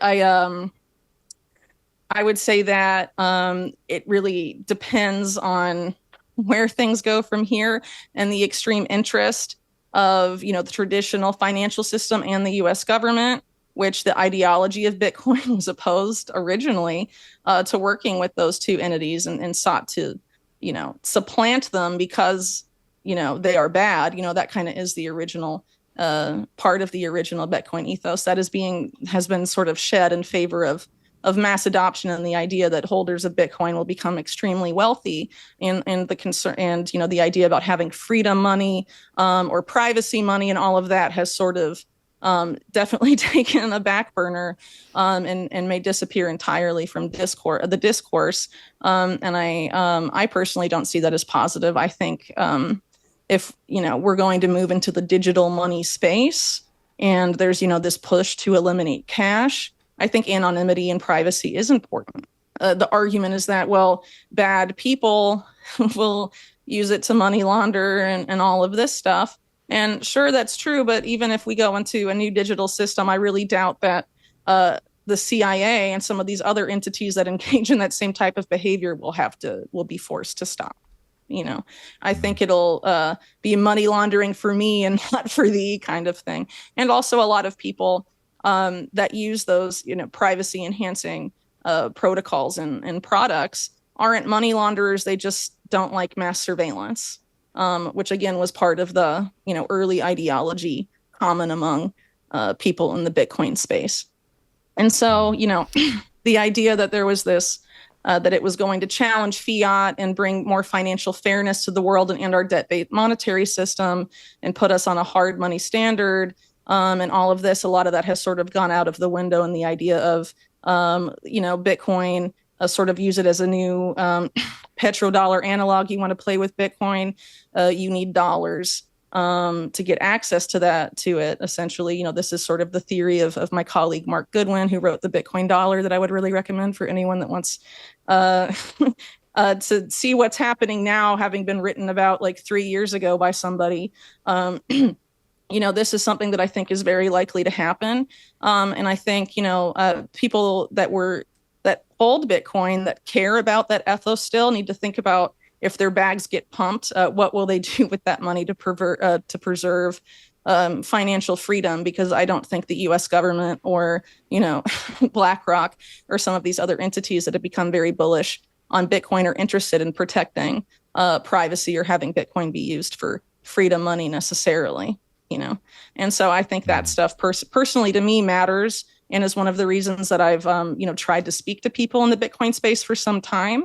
I would say that it really depends on where things go from here, and the extreme interest of, the traditional financial system and the U.S. government, which the ideology of Bitcoin was opposed originally to working with those two entities, and sought to, supplant them because, they are bad. That kind of is the original part of the original Bitcoin ethos that has been sort of shed in favor of mass adoption, and the idea that holders of Bitcoin will become extremely wealthy, and the concern, and the idea about having freedom money or privacy money, and all of that has sort of definitely taken a back burner and may disappear entirely from the discourse. And I personally don't see that as positive. I think if we're going to move into the digital money space, and there's this push to eliminate cash, I think anonymity and privacy is important. the argument is that, well, bad people will use it to money launder and all of this stuff. And sure, that's true. But even if we go into a new digital system, I really doubt that the CIA and some of these other entities that engage in that same type of behavior will be forced to stop. I think it'll be money laundering for me and not for thee kind of thing. And also a lot of people that use those, privacy enhancing protocols and products aren't money launderers. They just don't like mass surveillance, which again was part of the, early ideology common among people in the Bitcoin space. And so, the idea that there was this that it was going to challenge fiat and bring more financial fairness to the world and end our debt-based monetary system and put us on a hard money standard. And all of this, a lot of that has sort of gone out of the window. And the idea of, Bitcoin, sort of use it as a new petrodollar analog. You want to play with Bitcoin, you need dollars to get access to it. Essentially, this is sort of the theory of my colleague Mark Goodwin, who wrote The Bitcoin Dollar, that I would really recommend for anyone that wants to see what's happening now, having been written about like 3 years ago by somebody. This is something that I think is very likely to happen. And I think, people that hold Bitcoin, that care about that ethos still, need to think about, if their bags get pumped, what will they do with that money to preserve financial freedom? Because I don't think the U.S. government or, BlackRock or some of these other entities that have become very bullish on Bitcoin are interested in protecting privacy or having Bitcoin be used for freedom money necessarily. And so I think that stuff personally to me matters, and is one of the reasons that I've tried to speak to people in the Bitcoin space for some time.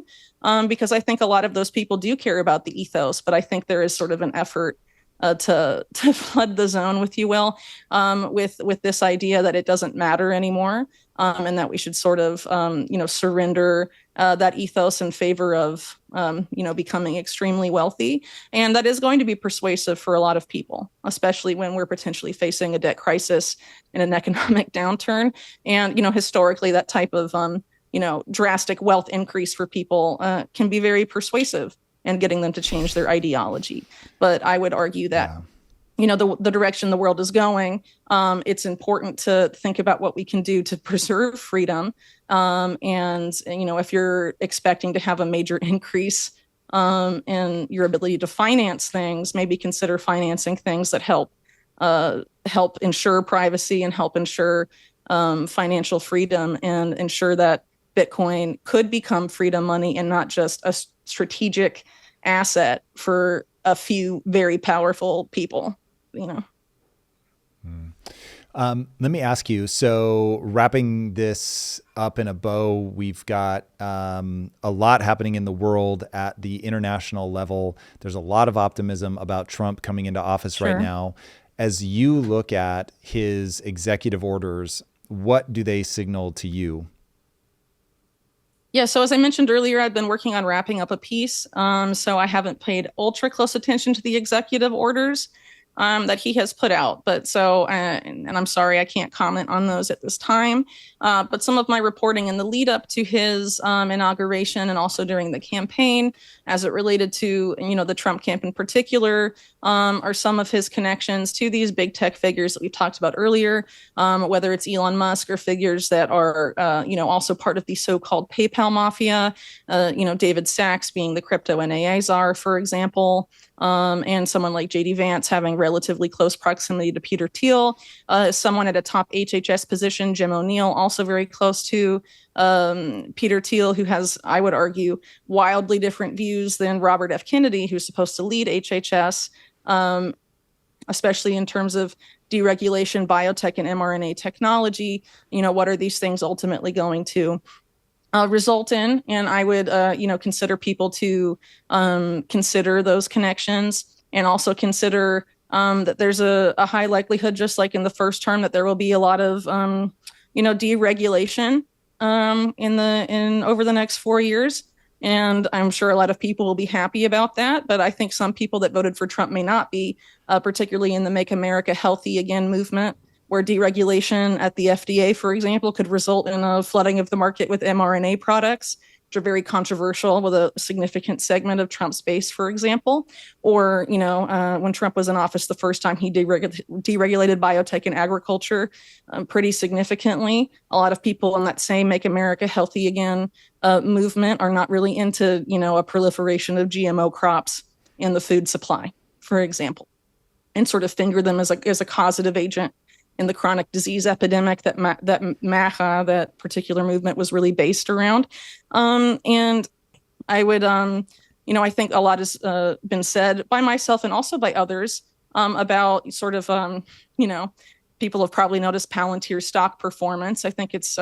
Because I think a lot of those people do care about the ethos, but I think there is sort of an effort to flood the zone, with you will, with this idea that it doesn't matter anymore, and that we should sort of surrender that ethos in favor of becoming extremely wealthy. And that is going to be persuasive for a lot of people, especially when we're potentially facing a debt crisis and an economic downturn. And historically, that type of drastic wealth increase for people can be very persuasive in getting them to change their ideology. But I would argue that, the direction the world is going, it's important to think about what we can do to preserve freedom. And if you're expecting to have a major increase in your ability to finance things, maybe consider financing things that help ensure privacy and help ensure financial freedom, and ensure that Bitcoin could become freedom money and not just a strategic asset for a few very powerful people, Let me ask you, so wrapping this up in a bow, we've got a lot happening in the world at the international level. There's a lot of optimism about Trump coming into office right now. As you look at his executive orders, what do they signal to you? Yeah, so as I mentioned earlier, I've been working on wrapping up a piece. So I haven't paid ultra close attention to the executive orders that he has put out. But so, and I'm sorry, I can't comment on those at this time. But some of my reporting in the lead up to his inauguration and also during the campaign, as it related to, the Trump camp in particular, are some of his connections to these big tech figures that we've talked about earlier, whether it's Elon Musk or figures that are, also part of the so-called PayPal mafia, David Sachs being the crypto NAA czar, for example, and someone like JD Vance having relatively close proximity to Peter Thiel, someone at a top HHS position, Jim O'Neill, also very close to Peter Thiel, who has, I would argue, wildly different views than Robert F. Kennedy, who's supposed to lead HHS, especially in terms of deregulation, biotech, and mRNA technology. What are these things ultimately going to result in? And I would, consider people to consider those connections, and also consider that there's a high likelihood, just like in the first term, that there will be a lot of, deregulation in over the next 4 years. And I'm sure a lot of people will be happy about that. But I think some people that voted for Trump may not be, particularly in the Make America Healthy Again movement. where deregulation at the FDA, for example, could result in a flooding of the market with mRNA products, which are very controversial with a significant segment of Trump's base, for example. Or, when Trump was in office the first time, he deregulated biotech and agriculture pretty significantly. A lot of people in that same Make America Healthy Again movement are not really into, a proliferation of GMO crops in the food supply, for example, and sort of finger them as a causative agent in the chronic disease epidemic that MAHA, that particular movement, was really based around. And I would, I think a lot has been said by myself and also by others about sort of, people have probably noticed Palantir stock performance. I think it's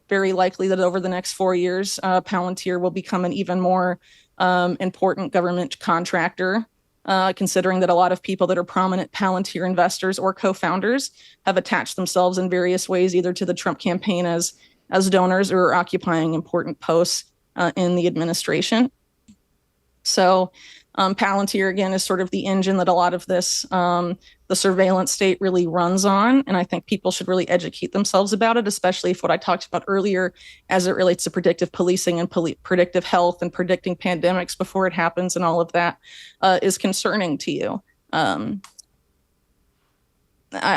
very likely that over the next 4 years, Palantir will become an even more important government contractor. Considering that a lot of people that are prominent Palantir investors or co-founders have attached themselves in various ways, either to the Trump campaign as donors or occupying important posts in the administration. So Palantir, again, is sort of the engine that a lot of this, the surveillance state really runs on. And I think people should really educate themselves about it, especially if what I talked about earlier as it relates to predictive policing and predictive health and predicting pandemics before it happens and all of that is concerning to you. I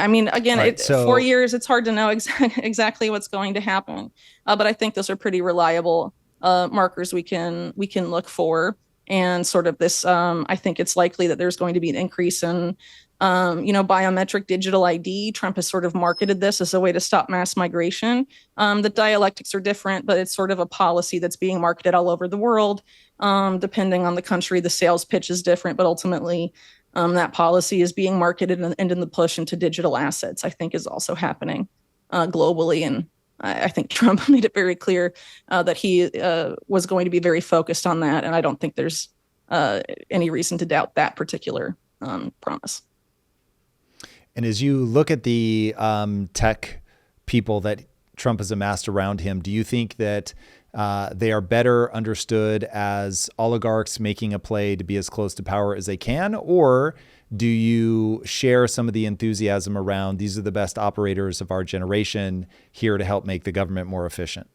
mean, again, right, 4 years, it's hard to know exactly what's going to happen. But I think those are pretty reliable markers we can look for. And sort of this, I think it's likely that there's going to be an increase in, biometric digital ID. Trump has sort of marketed this as a way to stop mass migration. The dialectics are different, but it's sort of a policy that's being marketed all over the world. Depending on the country, the sales pitch is different, but ultimately that policy is being marketed and in the push into digital assets, I think, is also happening globally. And I think Trump made it very clear that he was going to be very focused on that. And I don't think there's any reason to doubt that particular promise. And as you look at the tech people that Trump has amassed around him, do you think that they are better understood as oligarchs making a play to be as close to power as they can? Or do you share some of the enthusiasm around these are the best operators of our generation here to help make the government more efficient?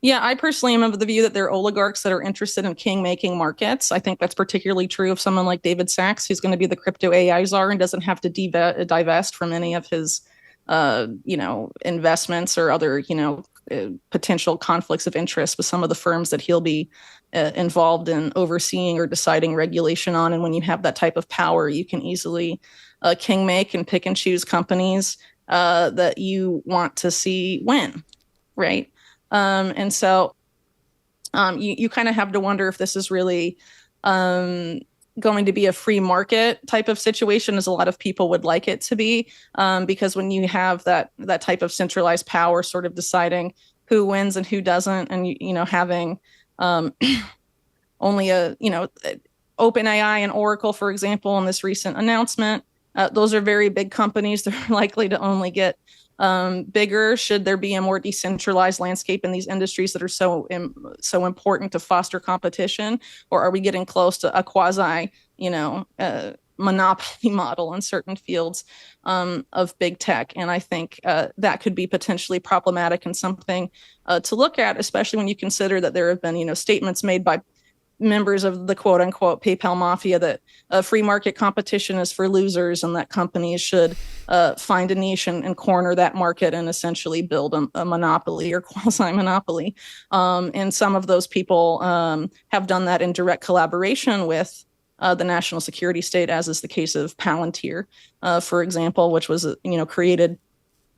Yeah, I personally am of the view that they're oligarchs that are interested in king-making markets. I think that's particularly true of someone like David Sachs, who's going to be the crypto AI czar and doesn't have to divest from any of his, investments or other, potential conflicts of interest with some of the firms that he'll be involved in overseeing or deciding regulation on. And when you have that type of power, you can easily king make and pick and choose companies that you want to see win, right? And so you kind of have to wonder if this is really going to be a free market type of situation, as a lot of people would like it to be, because when you have that type of centralized power sort of deciding who wins and who doesn't, and having only OpenAI and Oracle, for example, in this recent announcement, those are very big companies. They're likely to only get bigger should there be a more decentralized landscape in these industries that are so important to foster competition? Or are we getting close to a quasi, monopoly model in certain fields of big tech? And I think that could be potentially problematic and something to look at, especially when you consider that there have been, statements made by members of the quote unquote PayPal mafia that free market competition is for losers and that companies should find a niche and corner that market and essentially build a monopoly or quasi monopoly. And some of those people have done that in direct collaboration with the national security state, as is the case of Palantir, for example, which was, created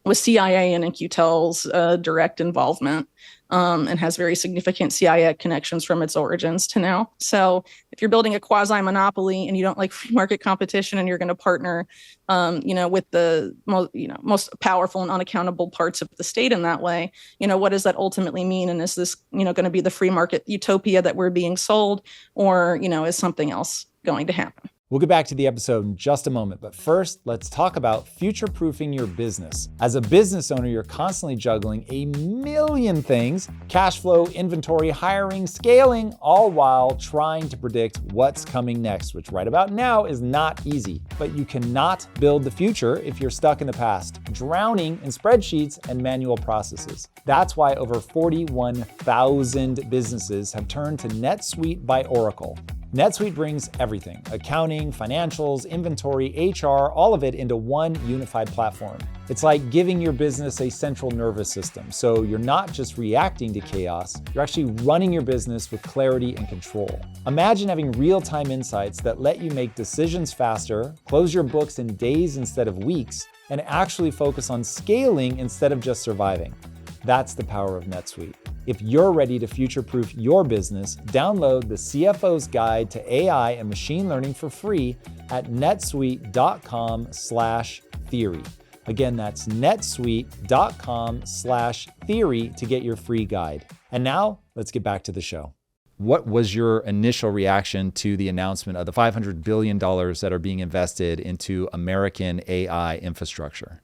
with CIA and InQtel's direct involvement, and has very significant CIA connections from its origins to now. So if you're building a quasi-monopoly and you don't like free market competition and you're going to partner, with the most powerful and unaccountable parts of the state in that way, what does that ultimately mean? And is this, going to be the free market utopia that we're being sold, or, is something else going to happen? We'll get back to the episode in just a moment, but first, let's talk about future-proofing your business. As a business owner, you're constantly juggling a million things: cash flow, inventory, hiring, scaling, all while trying to predict what's coming next, which right about now is not easy. But you cannot build the future if you're stuck in the past, drowning in spreadsheets and manual processes. That's why over 41,000 businesses have turned to NetSuite by Oracle. NetSuite brings everything: accounting, financials, inventory, HR, all of it into one unified platform. It's like giving your business a central nervous system, so you're not just reacting to chaos, you're actually running your business with clarity and control. Imagine having real-time insights that let you make decisions faster, close your books in days instead of weeks, and actually focus on scaling instead of just surviving. That's the power of NetSuite. If you're ready to future-proof your business, download the CFO's Guide to AI and Machine Learning for free at netsuite.com/theory. Again, that's netsuite.com/theory to get your free guide. And now, let's get back to the show. What was your initial reaction to the announcement of the $500 billion that are being invested into American AI infrastructure?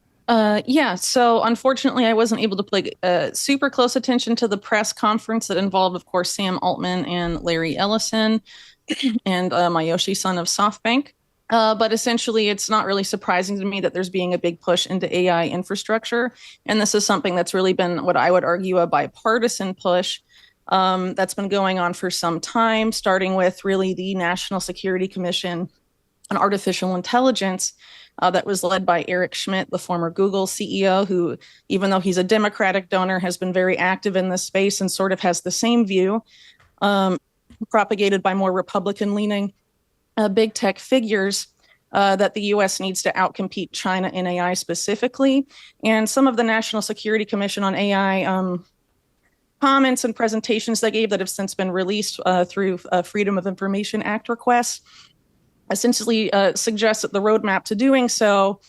So unfortunately, I wasn't able to pay super close attention to the press conference that involved, of course, Sam Altman and Larry Ellison and Mayoshi Son of SoftBank. But essentially, it's not really surprising to me that there's being a big push into AI infrastructure. And this is something that's really been what I would argue a bipartisan push that's been going on for some time, starting with really the National Security Commission on Artificial Intelligence. That was led by Eric Schmidt, the former Google CEO, who, even though he's a Democratic donor, has been very active in this space and sort of has the same view, propagated by more Republican-leaning big tech figures, that the U.S. needs to outcompete China in AI specifically. And some of the National Security Commission on AI comments and presentations they gave that have since been released through Freedom of Information Act requests essentially suggests that the roadmap to doing so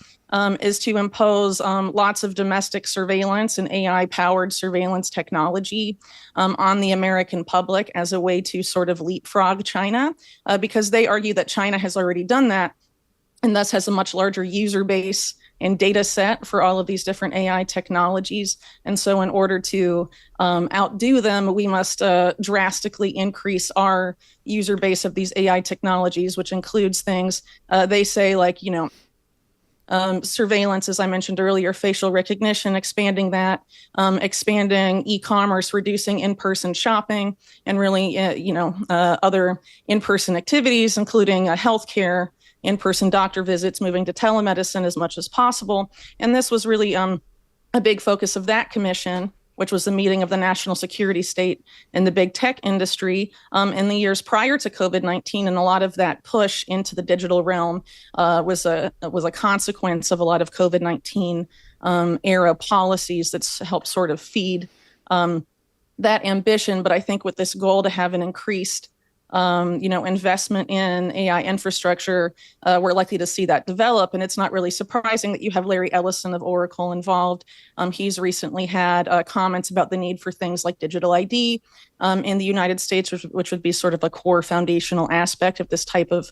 is to impose lots of domestic surveillance and AI-powered surveillance technology on the American public as a way to sort of leapfrog China, because they argue that China has already done that and thus has a much larger user base and data set for all of these different AI technologies. And so in order to outdo them, we must drastically increase our user base of these AI technologies, which includes things they say like, surveillance, as I mentioned earlier, facial recognition, expanding that, expanding e-commerce, reducing in-person shopping, and really, other in-person activities, including healthcare, in-person doctor visits, moving to telemedicine as much as possible. And this was really a big focus of that commission, which was the meeting of the national security state and the big tech industry in the years prior to COVID-19. And a lot of that push into the digital realm was a consequence of a lot of COVID-19 era policies that's helped sort of feed that ambition. But I think with this goal to have an increased investment in AI infrastructure, we're likely to see that develop. And it's not really surprising that you have Larry Ellison of Oracle involved. He's recently had comments about the need for things like digital ID in the United States, which would be sort of a core foundational aspect of this type of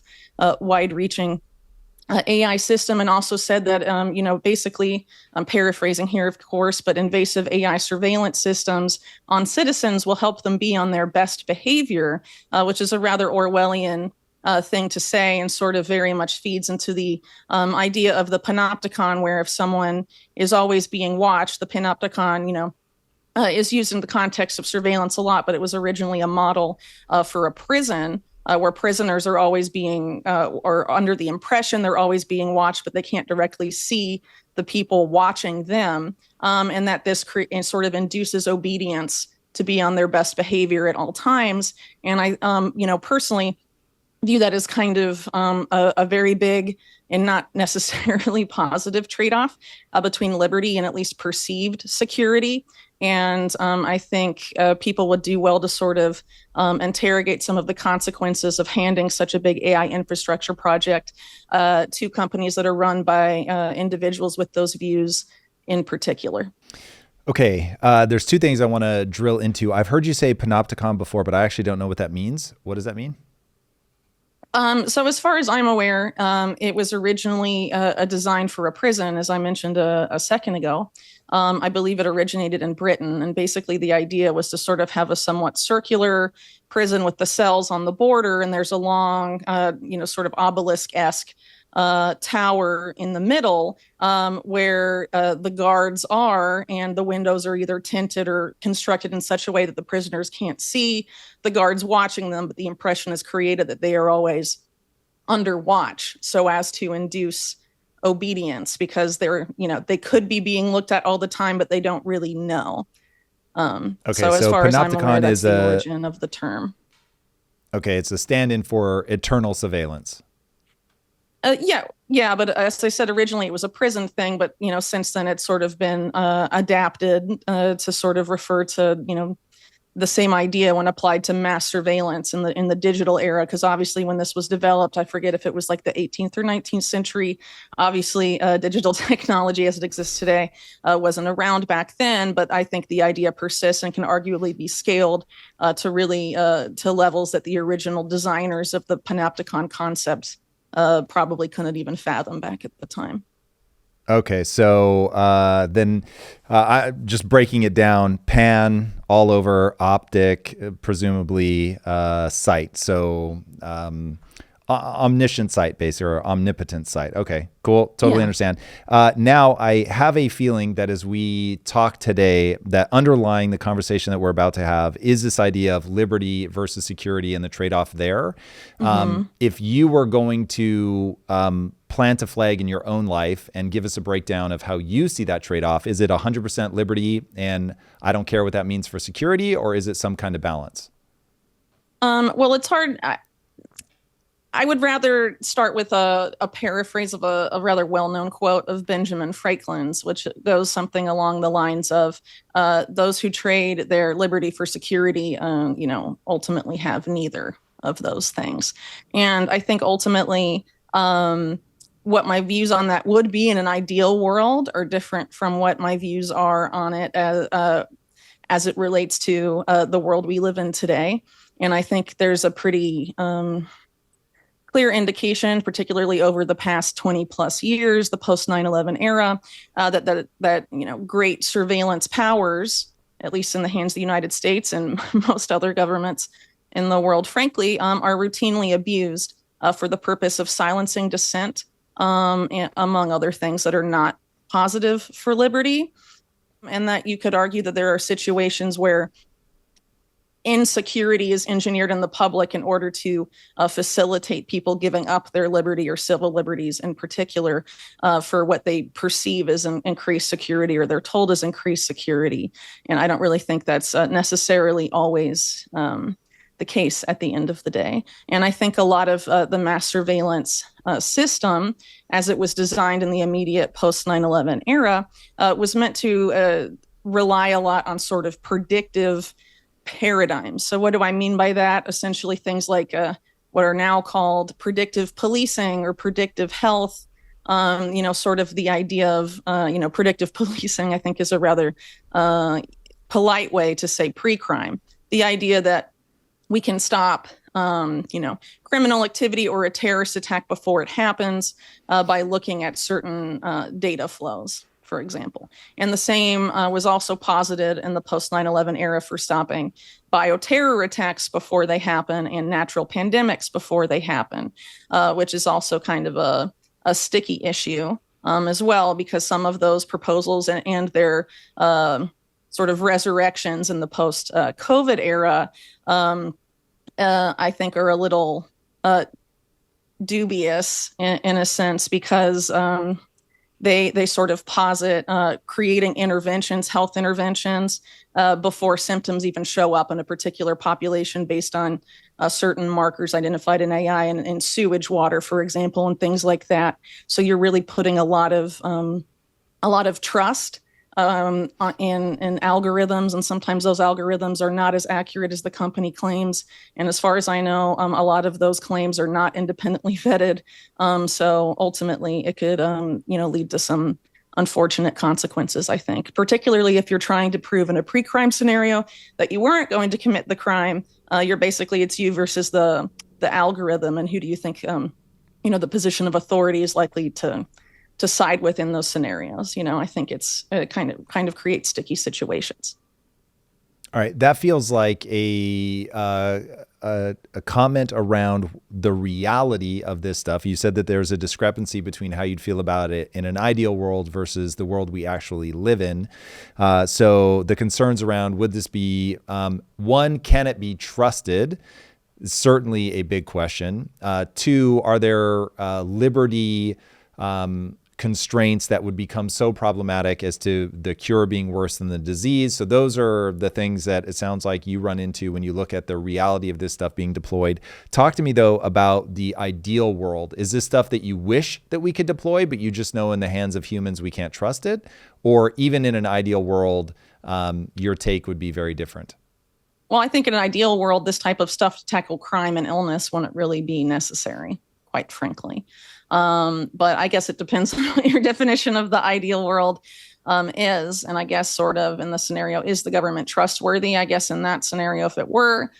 wide-reaching AI system, and also said that, basically, I'm paraphrasing here, of course, but invasive AI surveillance systems on citizens will help them be on their best behavior, which is a rather Orwellian thing to say, and sort of very much feeds into the idea of the panopticon, where if someone is always being watched, the panopticon, is used in the context of surveillance a lot, but it was originally a model for a prison. Where prisoners are always being, or under the impression they're always being watched, but they can't directly see the people watching them, and that this sort of induces obedience to be on their best behavior at all times. And I, personally view that as kind of a very big and not necessarily positive trade-off between liberty and at least perceived security. And I think people would do well to sort of interrogate some of the consequences of handing such a big AI infrastructure project to companies that are run by individuals with those views in particular. Okay, there's two things I want to drill into. I've heard you say panopticon before, but I actually don't know what that means. What does that mean? So as far as I'm aware, it was originally a design for a prison, as I mentioned a second ago. I believe it originated in Britain, and basically the idea was to sort of have a somewhat circular prison with the cells on the border, and there's a long, sort of obelisk-esque tower in the middle where the guards are, and the windows are either tinted or constructed in such a way that the prisoners can't see the guards watching them, but the impression is created that they are always under watch so as to induce obedience because they could be being looked at all the time, but they don't really know. Okay, so as so far as I'm aware, panopticon that's is the origin of the term. Okay, it's a stand-in for eternal surveillance. Yeah, but as I said, originally it was a prison thing, but since then it's sort of been adapted to sort of refer to the same idea when applied to mass surveillance in the digital era. Because obviously, when this was developed, I forget if it was like the 18th or 19th century. Obviously, digital technology as it exists today wasn't around back then, but I think the idea persists and can arguably be scaled to really to levels that the original designers of the panopticon concept probably couldn't even fathom back at the time. Okay, so then just breaking it down, pan, all over, optic, presumably sight. So omniscient sight, basically, or omnipotent sight. Okay, cool. Totally understand. Now, I have a feeling that as we talk today, that underlying the conversation that we're about to have is this idea of liberty versus security and the trade-off there. If you were going to plant a flag in your own life and give us a breakdown of how you see that trade-off, is it 100% liberty and I don't care what that means for security, or is it some kind of balance? Well, it's hard. I would rather start with a paraphrase of a rather well-known quote of Benjamin Franklin's, which goes something along the lines of those who trade their liberty for security, ultimately have neither of those things. And I think ultimately what my views on that would be in an ideal world are different from what my views are on it as it relates to the world we live in today. And I think there's a pretty clear indication, particularly over the past 20 plus years, the post 9/11 era, that great surveillance powers, at least in the hands of the United States and most other governments in the world, frankly, are routinely abused for the purpose of silencing dissent, and among other things that are not positive for liberty. And that you could argue that there are situations where insecurity is engineered in the public in order to facilitate people giving up their liberty or civil liberties in particular for what they perceive as an increased security or they're told is increased security. And I don't really think that's necessarily always the case at the end of the day. And I think a lot of the mass surveillance system, as it was designed in the immediate post 9/11 era, was meant to rely a lot on sort of predictive paradigms. So what do I mean by that? Essentially things like what are now called predictive policing or predictive health. Sort of the idea of, predictive policing, I think is a rather polite way to say pre-crime. The idea that we can stop, criminal activity or a terrorist attack before it happens by looking at certain data flows, for example. And the same was also posited in the post 9/11 era for stopping bioterror attacks before they happen and natural pandemics before they happen, which is also kind of a sticky issue as well, because some of those proposals and their sort of resurrections in the post COVID era, I think are a little dubious in a sense, because they sort of posit creating interventions, health interventions, before symptoms even show up in a particular population based on certain markers identified in AI and in sewage water, for example, and things like that. So you're really putting a lot of trust in algorithms, and sometimes those algorithms are not as accurate as the company claims. And as far as I know, a lot of those claims are not independently vetted. So ultimately, it could lead to some unfortunate consequences, I think, particularly if you're trying to prove in a pre-crime scenario that you weren't going to commit the crime. It's you versus the the algorithm, and who do you think the position of authority is likely to side with in those scenarios. I think it kind of creates sticky situations. All right, that feels like a comment around the reality of this stuff. You said that there's a discrepancy between how you'd feel about it in an ideal world versus the world we actually live in. So the concerns around, would this be, one, can it be trusted? Certainly a big question. Two, are there liberty constraints that would become so problematic as to the cure being worse than the disease? So those are the things that it sounds like you run into when you look at the reality of this stuff being deployed. Talk to me, though, about the ideal world. Is this stuff that you wish that we could deploy, but you just know in the hands of humans we can't trust it? Or even in an ideal world, your take would be very different? Well, I think in an ideal world, this type of stuff to tackle crime and illness wouldn't really be necessary, quite frankly. But I guess it depends on what your definition of the ideal world is. And I guess sort of in the scenario, is the government trustworthy? I guess in that scenario, if it were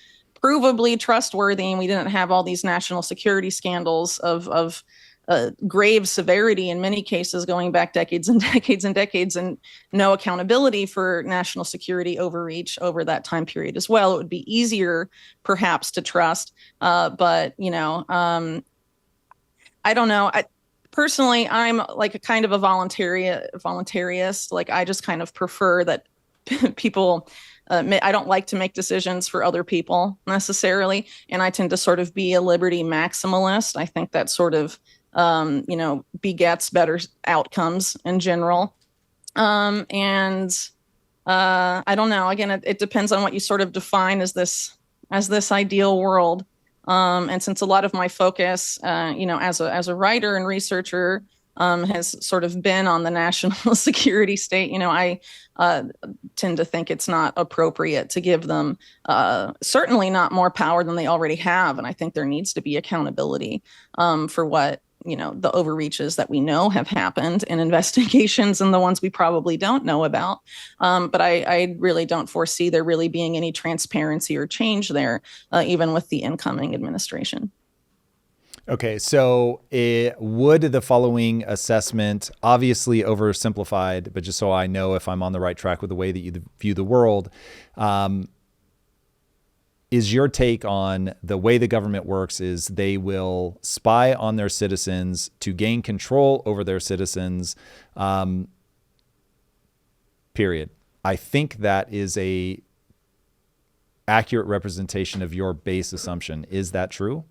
provably trustworthy and we didn't have all these national security scandals of grave severity in many cases going back decades and decades and decades, and no accountability for national security overreach over that time period as well, it would be easier perhaps to trust. But I don't know. Personally, I'm like a kind of a voluntarist. Like I just kind of prefer that people. I don't like to make decisions for other people necessarily, and I tend to sort of be a liberty maximalist. I think that sort of begets better outcomes in general. And I don't know. Again, it depends on what you sort of define as this ideal world. And since a lot of my focus, as a writer and researcher, has sort of been on the national security state, I tend to think it's not appropriate to give them certainly not more power than they already have. And I think there needs to be accountability for what the overreaches that we know have happened in investigations and the ones we probably don't know about. But I really don't foresee there really being any transparency or change there, even with the incoming administration. Okay, so would the following assessment, obviously oversimplified, but just so I know if I'm on the right track with the way that you view the world, is your take on the way the government works is they will spy on their citizens to gain control over their citizens, period. I think that is a accurate representation of your base assumption. Is that true?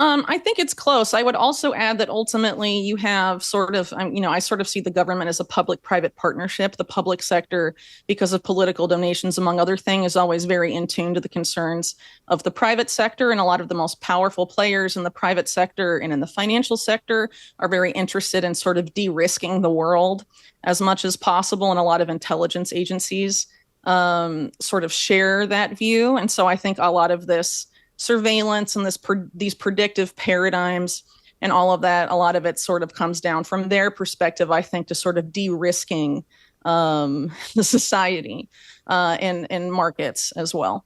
I think it's close. I would also add that ultimately you have sort of, I sort of see the government as a public-private partnership. The public sector, because of political donations, among other things, is always very in tune to the concerns of the private sector. And a lot of the most powerful players in the private sector and in the financial sector are very interested in sort of de-risking the world as much as possible. And a lot of intelligence agencies sort of share that view. And so I think a lot of this surveillance and these predictive paradigms and all of that, a lot of it sort of comes down from their perspective, I think, to sort of de-risking the society and markets as well.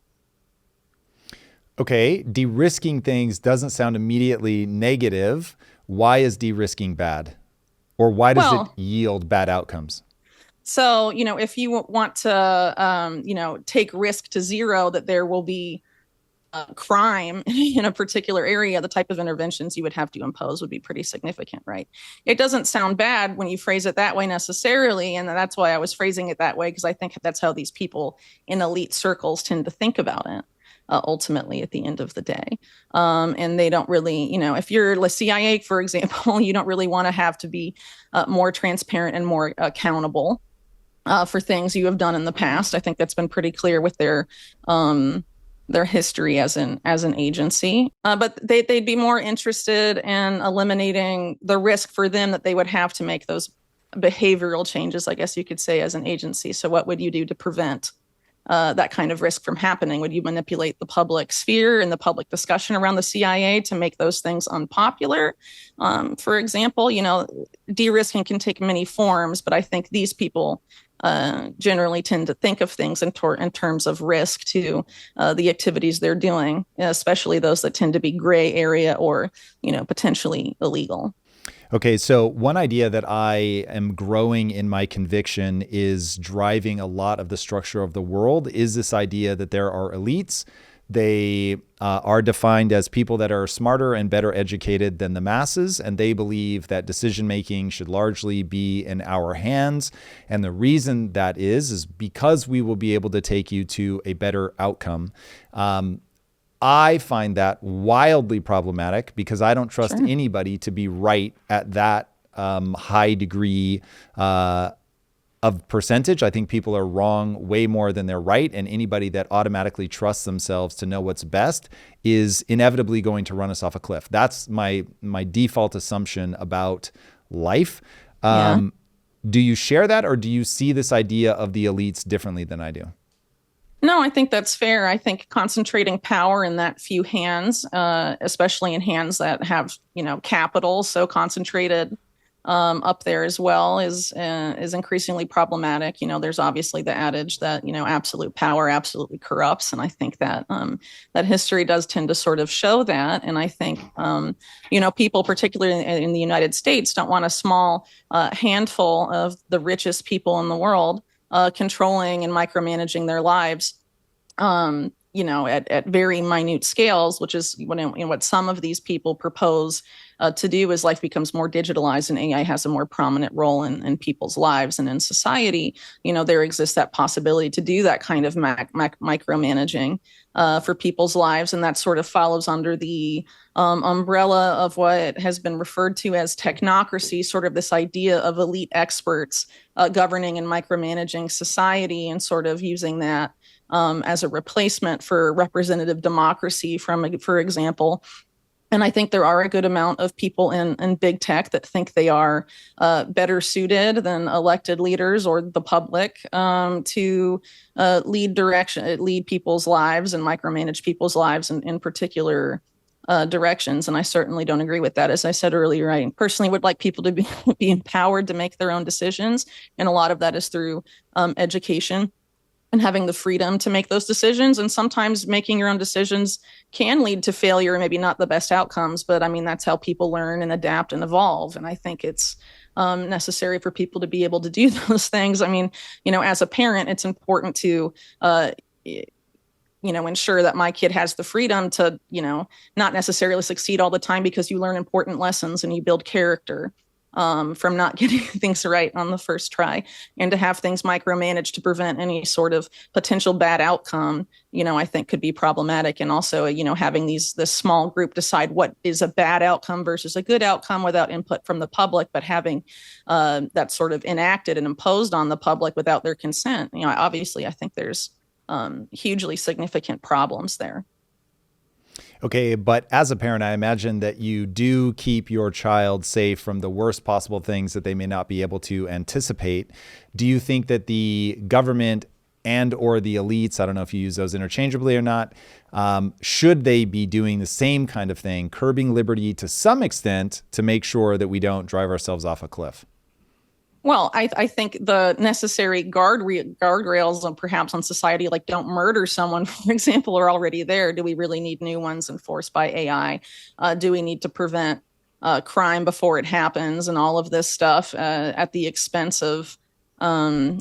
Okay, de-risking things doesn't sound immediately negative. Why is de-risking bad? Or why does it yield bad outcomes? So, if you want to, take risk to zero that there will be crime in a particular area, the type of interventions you would have to impose would be pretty significant, right? It doesn't sound bad when you phrase it that way necessarily, and that's why I was phrasing it that way, because I think that's how these people in elite circles tend to think about it, ultimately, at the end of the day. And they don't really, if you're the CIA, for example, you don't really want to have to be more transparent and more accountable for things you have done in the past. I think that's been pretty clear with their history as an agency, but they'd be more interested in eliminating the risk for them that they would have to make those behavioral changes, I guess you could say, as an agency. So what would you do to prevent that kind of risk from happening? Would you manipulate the public sphere and the public discussion around the CIA to make those things unpopular? For example, de-risking can take many forms, but I think these people generally tend to think of things in terms of risk to the activities they're doing, especially those that tend to be gray area or, potentially illegal. Okay, so one idea that I am growing in my conviction is driving a lot of the structure of the world is this idea that there are elites. They are defined as people that are smarter and better educated than the masses, and they believe that decision making should largely be in our hands. And the reason that is because we will be able to take you to a better outcome. I find that wildly problematic because I don't trust anybody to be right at that high degree of percentage. I think people are wrong way more than they're right. And anybody that automatically trusts themselves to know what's best is inevitably going to run us off a cliff. That's my default assumption about life. Do you share that, or do you see this idea of the elites differently than I do? No, I think that's fair. I think concentrating power in that few hands, especially in hands that have, capital so concentrated up there as well, is increasingly problematic. There's obviously the adage that absolute power absolutely corrupts, and I think that that history does tend to sort of show that. And I think people, particularly in the United States, don't want a small handful of the richest people in the world controlling and micromanaging their lives, at very minute scales, which is what some of these people propose to do as life becomes more digitalized and AI has a more prominent role in people's lives and in society. There exists that possibility to do that kind of micromanaging for people's lives. And that sort of follows under the umbrella of what has been referred to as technocracy, sort of this idea of elite experts governing and micromanaging society, and sort of using that as a replacement for representative democracy, for example. And I think there are a good amount of people in big tech that think they are better suited than elected leaders or the public to lead people's lives and micromanage people's lives in particular directions. And I certainly don't agree with that. As I said earlier, I personally would like people to be empowered to make their own decisions. And a lot of that is through education and having the freedom to make those decisions. And sometimes making your own decisions can lead to failure and maybe not the best outcomes. But I mean, that's how people learn and adapt and evolve. And I think it's necessary for people to be able to do those things. I mean, as a parent, it's important to, ensure that my kid has the freedom to, not necessarily succeed all the time, because you learn important lessons and you build character from not getting things right on the first try, and to have things micromanaged to prevent any sort of potential bad outcome, I think could be problematic. And also, having this small group decide what is a bad outcome versus a good outcome without input from the public, but having that sort of enacted and imposed on the public without their consent. Obviously, I think there's hugely significant problems there. Okay, but as a parent, I imagine that you do keep your child safe from the worst possible things that they may not be able to anticipate. Do you think that the government and or the elites, I don't know if you use those interchangeably or not, should they be doing the same kind of thing, curbing liberty to some extent to make sure that we don't drive ourselves off a cliff? Well, I think the necessary guardrails perhaps on society, like don't murder someone, for example, are already there. Do we really need new ones enforced by AI? Do we need to prevent crime before it happens, and all of this stuff at the expense of, being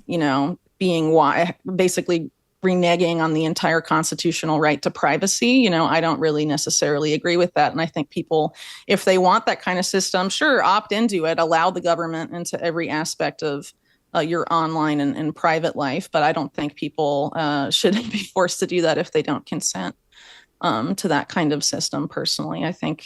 basically reneging on the entire constitutional right to privacy? I don't really necessarily agree with that. And I think people, if they want that kind of system, sure, opt into it, allow the government into every aspect of your online and private life. But I don't think people should be forced to do that if they don't consent to that kind of system. Personally, I think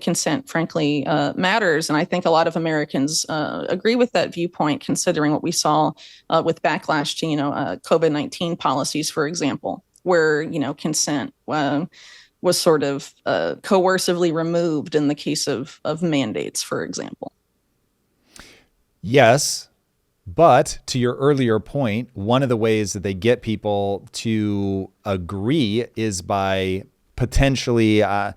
consent, frankly, matters. And I think a lot of Americans agree with that viewpoint, considering what we saw with backlash to, COVID-19 policies, for example, where, consent was sort of coercively removed in the case of mandates, for example. Yes. But to your earlier point, one of the ways that they get people to agree is by potentially, I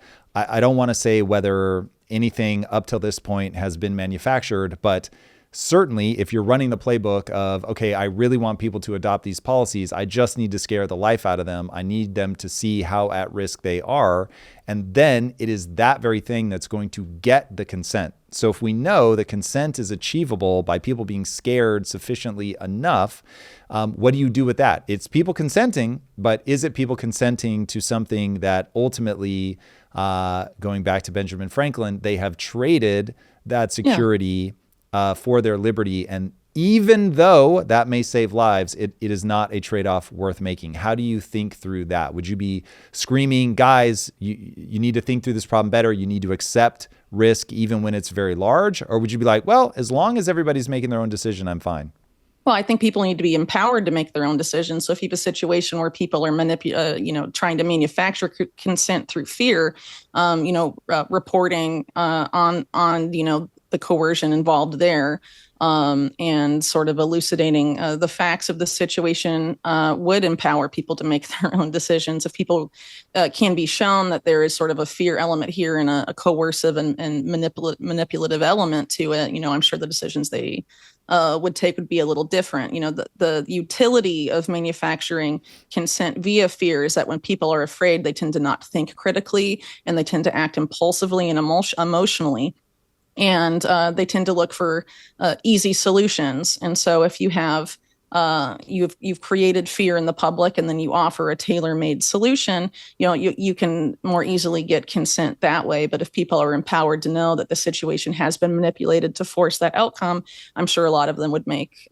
don't want to say whether anything up till this point has been manufactured, but certainly if you're running the playbook of, okay, I really want people to adopt these policies, I just need to scare the life out of them. I need them to see how at risk they are. And then it is that very thing that's going to get the consent. So if we know that consent is achievable by people being scared sufficiently enough, what do you do with that? It's people consenting, but is it people consenting to something that ultimately, going back to Benjamin Franklin, they have traded that security for their liberty? And even though that may save lives, it is not a trade-off worth making. How do you think through that? Would you be screaming, guys, you need to think through this problem better. You need to accept risk even when it's very large? Or would you be like, well, as long as everybody's making their own decision, I'm fine? Well, I think people need to be empowered to make their own decisions. So if you have a situation where people are trying to manufacture consent through fear, reporting on the coercion involved there, and sort of elucidating the facts of the situation would empower people to make their own decisions. If people can be shown that there is sort of a fear element here and a coercive and manipulative element to it, I'm sure the decisions they would take would be a little different. The utility of manufacturing consent via fear is that when people are afraid, they tend to not think critically and they tend to act impulsively and emotionally. And they tend to look for easy solutions. And so if you have you've created fear in the public and then you offer a tailor-made solution, you can more easily get consent that way. But if people are empowered to know that the situation has been manipulated to force that outcome, I'm sure a lot of them would make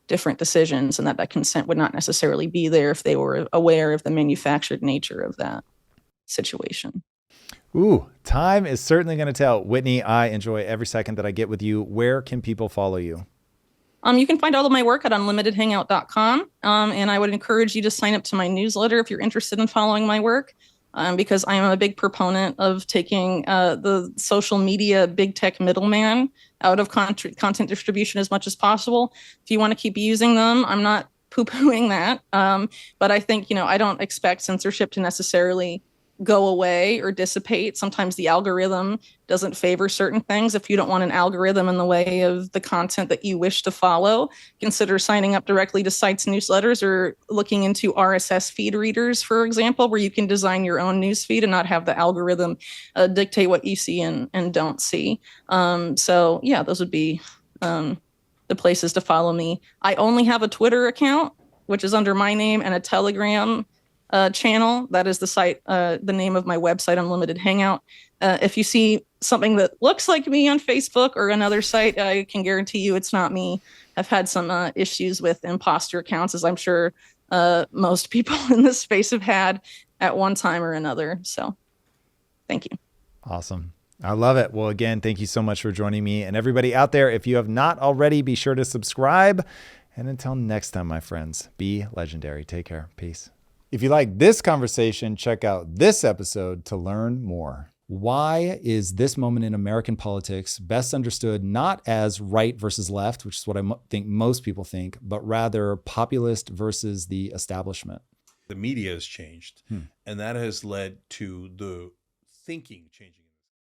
different decisions, and that consent would not necessarily be there if they were aware of the manufactured nature of that situation. Ooh, time is certainly going to tell. Whitney, I enjoy every second that I get with you. Where can people follow you? You can find all of my work at unlimitedhangout.com. And I would encourage you to sign up to my newsletter if you're interested in following my work, because I am a big proponent of taking the social media big tech middleman out of content distribution as much as possible. If you want to keep using them, I'm not poo-pooing that. But I think, I don't expect censorship to necessarily go away or dissipate. Sometimes the algorithm doesn't favor certain things. If you don't want an algorithm in the way of the content that you wish to follow, consider signing up directly to sites' newsletters or looking into RSS feed readers, for example, where you can design your own news feed and not have the algorithm dictate what you see and don't see. So yeah, those would be the places to follow me. I only have a Twitter account, which is under my name, and a Telegram channel. That is the site, the name of my website, Unlimited Hangout. If you see something that looks like me on Facebook or another site, I can guarantee you it's not me. I've had some issues with imposter accounts, as I'm sure most people in this space have had at one time or another. So thank you. Awesome. I love it. Well, again, thank you so much for joining me. And everybody out there, if you have not already, be sure to subscribe. And until next time, my friends, be legendary. Take care. Peace. If you like this conversation, check out this episode to learn more. Why is this moment in American politics best understood not as right versus left, which is what I think most people think, but rather populist versus the establishment? The media has changed, and that has led to the thinking changing.